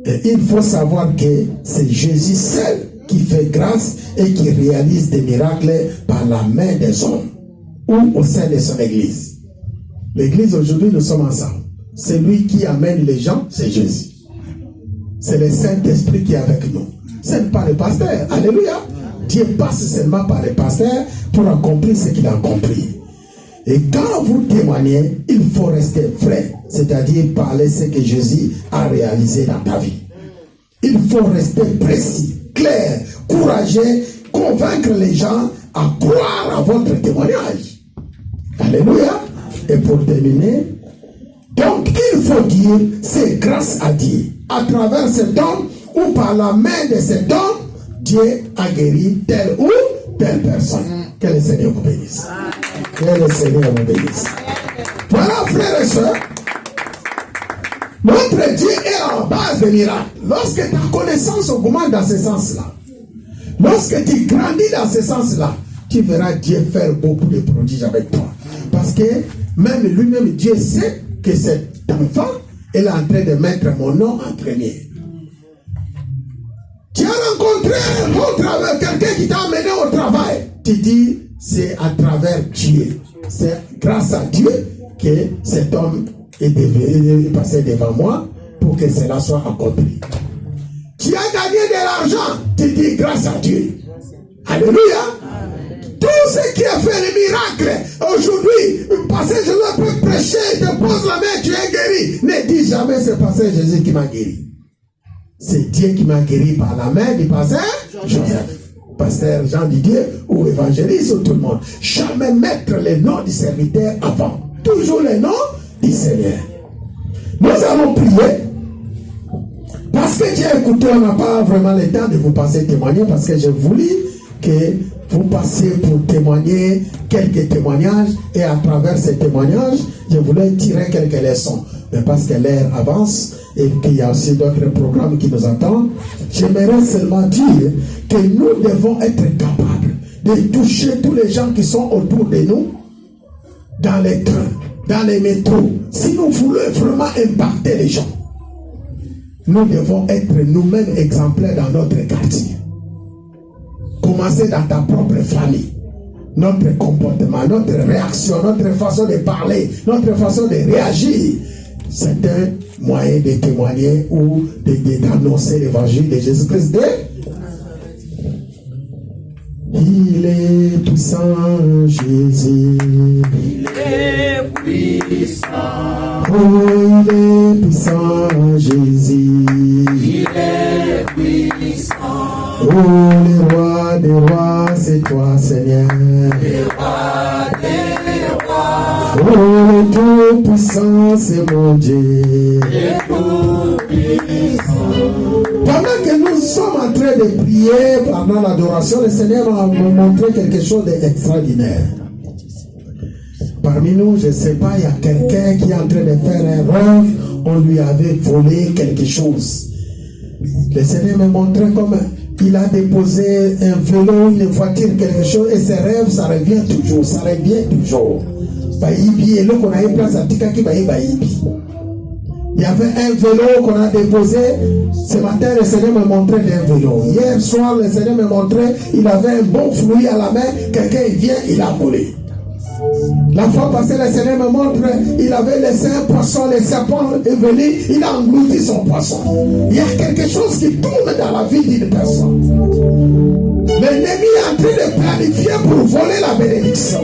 Et il faut savoir que c'est Jésus seul qui fait grâce et qui réalise des miracles par la main des hommes ou au sein de son église. L'église aujourd'hui, nous sommes ensemble. Celui qui amène les gens, c'est Jésus. C'est le Saint-Esprit qui est avec nous. Ce n'est pas le pasteur. Alléluia. Dieu passe seulement par le pasteur pour accomplir ce qu'il a accompli. Et quand vous témoignez, il faut rester vrai, c'est-à-dire parler ce que Jésus a réalisé dans ta vie. Il faut rester précis, clair, courageux, convaincre les gens à croire à votre témoignage. Alléluia. Et pour terminer, donc il faut dire, c'est grâce à Dieu, à travers cet homme ou par la main de cet homme, Dieu a guéri telle ou telle personne. Que le Seigneur vous bénisse. Que le Seigneur vous bénisse. Voilà, frères et sœurs, notre Dieu est à la base des miracles. Lorsque ta connaissance augmente dans ce sens-là, lorsque tu grandis dans ce sens-là, tu verras Dieu faire beaucoup de prodiges avec toi. Parce que même lui-même, Dieu sait que cet enfant est en train de mettre mon nom en premier. Tu as rencontré au travail quelqu'un qui t'a amené au travail. Tu dis, c'est à travers Dieu. C'est grâce à Dieu que cet homme est passé devant moi pour que cela soit accompli. Tu as gagné de l'argent. Tu dis, grâce à Dieu. Alléluia. Tout ce qui a fait le miracle aujourd'hui, pasteur Jésus peut prêcher, il te pose la main, tu es guéri. Ne dis jamais c'est pasteur Jésus qui m'a guéri. C'est Dieu qui m'a guéri par la main du pasteur Joseph. Pasteur Jean Didier ou évangéliste ou tout le monde. Jamais mettre le nom du serviteur avant. Toujours le nom du Seigneur. Nous allons prier. Parce que Dieu a écouté, on n'a pas vraiment le temps de vous passer témoigner parce que j'ai voulu que vous passiez pour témoigner quelques témoignages et à travers ces témoignages, je voulais tirer quelques leçons. Mais parce que l'heure avance et qu'il y a aussi d'autres programmes qui nous attendent, j'aimerais seulement dire que nous devons être capables de toucher tous les gens qui sont autour de nous, dans les trains, dans les métros. Si nous voulons vraiment impacter les gens, nous devons être nous-mêmes exemplaires dans notre quartier. Commencer dans ta propre famille. Notre comportement, notre réaction, notre façon de parler, notre façon de réagir. C'est un moyen de témoigner ou d'annoncer l'évangile de Jésus-Christ. Il est puissant, Jésus. Il est puissant. Oh, il est puissant, Jésus. Il est puissant. Oh, le roi des rois, c'est toi, Seigneur. Le roi des rois. Oh, le tout-puissant, c'est mon Dieu. Le tout-puissant. Pendant que nous sommes en train train de prier pendant l'adoration, le Seigneur m'a montré quelque chose d'extraordinaire. Parmi nous, je ne sais pas, il y a quelqu'un qui est en train de faire un rêve, on lui avait volé quelque chose. Le Seigneur me montrait comme il a déposé un vélo, une voiture, quelque chose, et ses rêves, ça revient toujours, ça revient toujours. Il y avait un vélo qu'on a déposé. Ce matin, le Seigneur me montrait un vélo. Hier soir, le Seigneur me montrait, il avait un bon fruit à la main, quelqu'un vient, il a volé. La fois passée, le Seigneur me montre, il avait laissé un poisson, le serpent est venu, il a englouti son poisson. Il y a quelque chose qui tourne dans la vie d'une personne. L'ennemi est en train de planifier pour voler la bénédiction.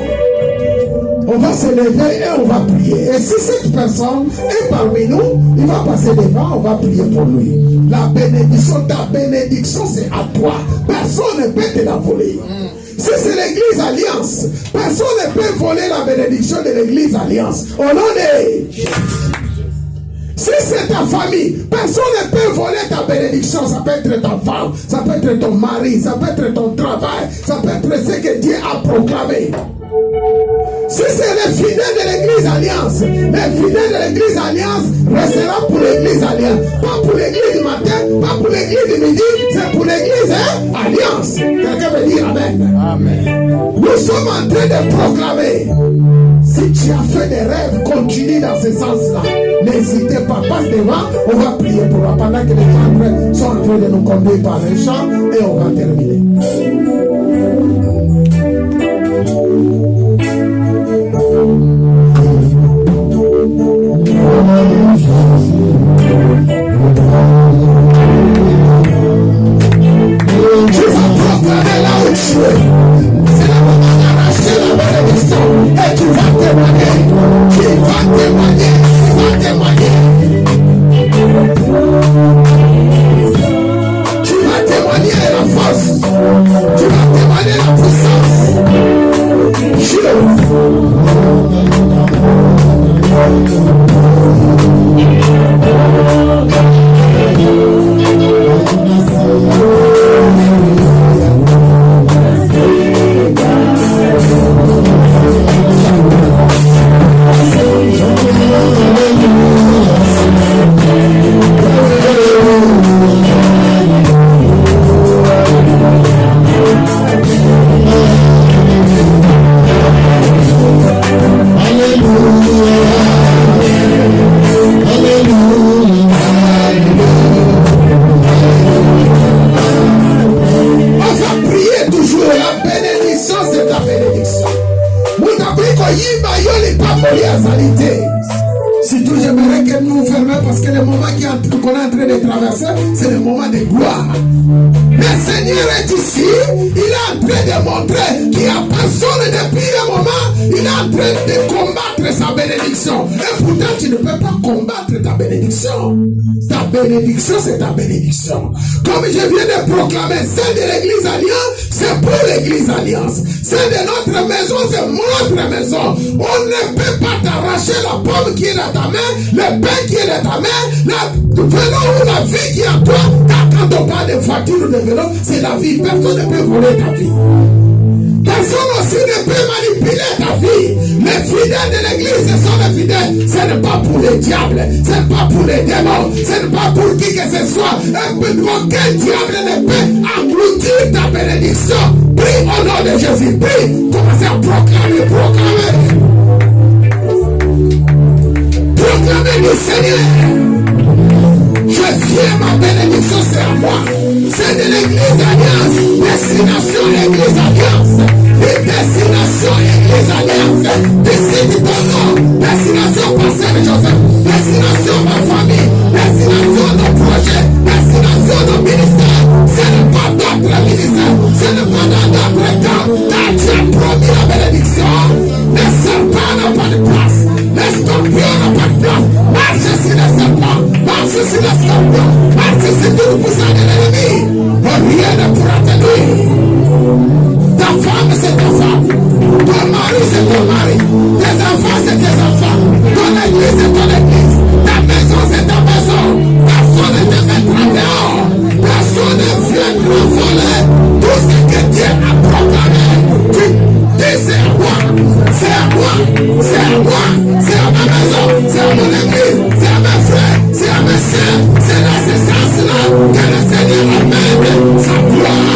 On va se lever et on va prier. Et si cette personne est parmi nous, il va passer devant, on va prier pour lui. La bénédiction, ta bénédiction, c'est à toi. Personne ne peut te la voler. Si c'est l'église Alliance, personne ne peut voler la bénédiction de l'église Alliance. Au nom de... Si c'est ta famille, personne ne peut voler ta bénédiction. Ça peut être ta femme, ça peut être ton mari, ça peut être ton travail, ça peut être ce que Dieu a proclamé. Si c'est les fidèles de l'église Alliance, les fidèles de l'église Alliance resteront pour l'église Alliance. Pas pour l'église du matin, pas pour l'église du midi, c'est pour l'église Alliance. Quelqu'un veut dire Amen. Amen. Nous sommes en train de proclamer. Si tu as fait des rêves, continue dans ce sens-là. N'hésitez pas, passe devant, on va prier pour toi. Pendant que les gens sont en train de nous conduire par le chant et on va terminer. Tu vas proclamer là où tu es. C'est le moment d'arracher la bénédiction. Et tu vas témoigner. Tu vas témoigner. Tu vas témoigner. Tu vas témoigner la force. Tu vas témoigner la puissance. Surtout, j'aimerais que nous fermions parce que le moment qu'on est en train de traverser, c'est le moment de gloire. Le Seigneur est ici, il est en train de montrer qu'il n'y a personne depuis un moment, il est en train de combattre sa bénédiction. Et pourtant, tu ne peux pas combattre ta bénédiction. Ta bénédiction, c'est ta bénédiction. Comme je viens de proclamer, celle de l'église Alliance, c'est pour l'église Alliance. Celle de notre maison, c'est notre maison. On ne peut pas t'arracher la pomme qui est dans ta main, le pain qui est dans ta main, le vélo ou la vie qui est à toi. Quand on parle de voiture ou de vélo, c'est la vie. Personne ne peut voler ta vie. Personne aussi ne peut manipuler ta vie. Les fidèles de l'église, ce sont les fidèles. Ce n'est pas pour les diables, ce n'est pas pour les démons, ce n'est pas pour qui que ce soit. Aucun diable ne peut engloutir ta bénédiction. Prie au nom de Jésus, prie. Commencez à proclamer, proclamer. Proclamer le Seigneur. Je viens, ma bénédiction, c'est à moi. C'est de l'église Alliance. Destination l'église Alliance. Destination l'église Alliance. Décide ton nom. Destination Pasteur Joseph. Destination ma famille. Destination nos projets. Destination nos ministères. Ce n'est pas d'autres ministères. Ce n'est pas dans d'autres temps. Quand tu as promis la bénédiction, le serpent n'a pas de place. Le scorpion n'a pas de place. Marche sur le serpent. Marche sur le scorpion. Marche sur tout le poussant de l'ennemi. Rien ne pourra te nuire. Ta femme, c'est ta femme. Ton mari, c'est ton mari. Tes enfants, c'est tes enfants. Ton église, c'est ton église. Ta maison, c'est ta maison. Personne ne te mettra dehors. Personne ne viendra sa gloire,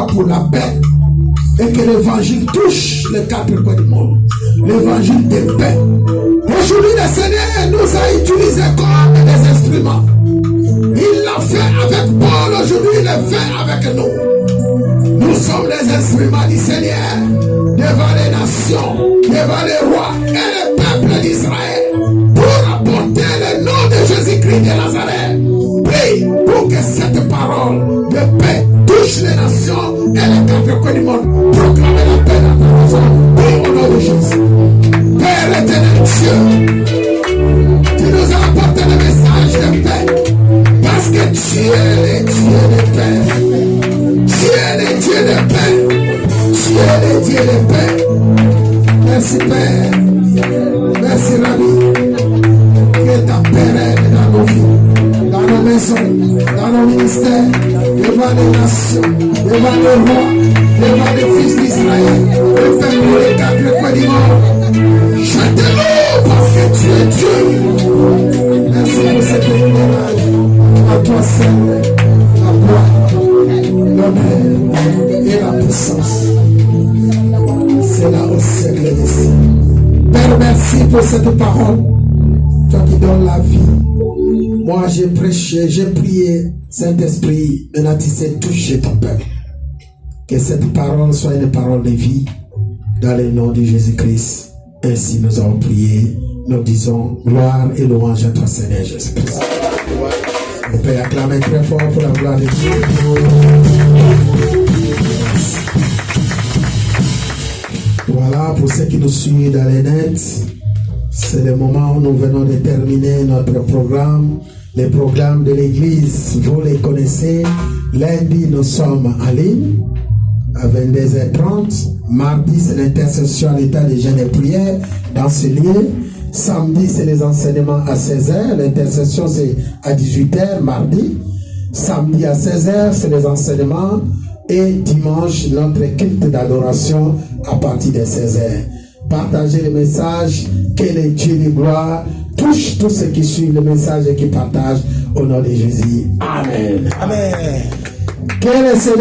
pour la paix et que l'évangile touche les quatre coins du monde. L'évangile de paix. Aujourd'hui, le Seigneur nous a utilisés comme des instruments. Il l'a fait avec Paul, aujourd'hui il le fait avec nous. Nous sommes les instruments du Seigneur devant les nations, devant les rois et les peuples d'Israël pour apporter le nom de Jésus-Christ de Nazareth. Prie pour que cette parole de paix touche les nations et les quatre coins du monde. Proclamez la paix dans ta maison. Prie au nom de Jésus. Père éternel Dieu, tu nous as apporté le message de paix parce que tu es le Dieu de paix. Tu es le Dieu de paix. Tu es le Dieu de paix. Merci Père. Merci Rabbi. Que ta paix règne dans nos vies, dans nos maisons, dans nos ministères, devant les nations, devant les rois, devant les fils d'Israël, le peuple des quatre coins du monde. Je te loue parce que tu es Dieu. Merci pour cette témoignage. À toi seul, la gloire, l'honneur et la puissance. C'est là au siècle des siècles. Père, merci pour cette parole. Toi qui donnes la vie. Moi, j'ai prêché, j'ai prié. Saint-Esprit, maintenant tu sais toucher ton peuple. Que cette parole soit une parole de vie. Dans le nom de Jésus-Christ. Ainsi nous avons prié. Nous disons gloire et louange à toi, Seigneur Jésus-Christ. On peut acclamer très fort pour la gloire de Dieu. Voilà, pour ceux qui nous suivent dans les nets, c'est le moment où nous venons de terminer notre programme, les programmes de l'église. Vous les connaissez. Lundi, nous sommes en ligne à 22h30. Mardi, c'est l'intercession à l'état des jeûnes et prières dans ce lieu. Samedi, c'est les enseignements à 16h. L'intercession, c'est à 18h, mardi. Samedi à 16h, c'est les enseignements. Et dimanche, notre culte d'adoration à partir de 16h. Partagez le message, que le Dieu de gloire touche tous ceux qui suivent le message et qui partagent au nom de Jésus. Amen. Amen. Que le Seigneur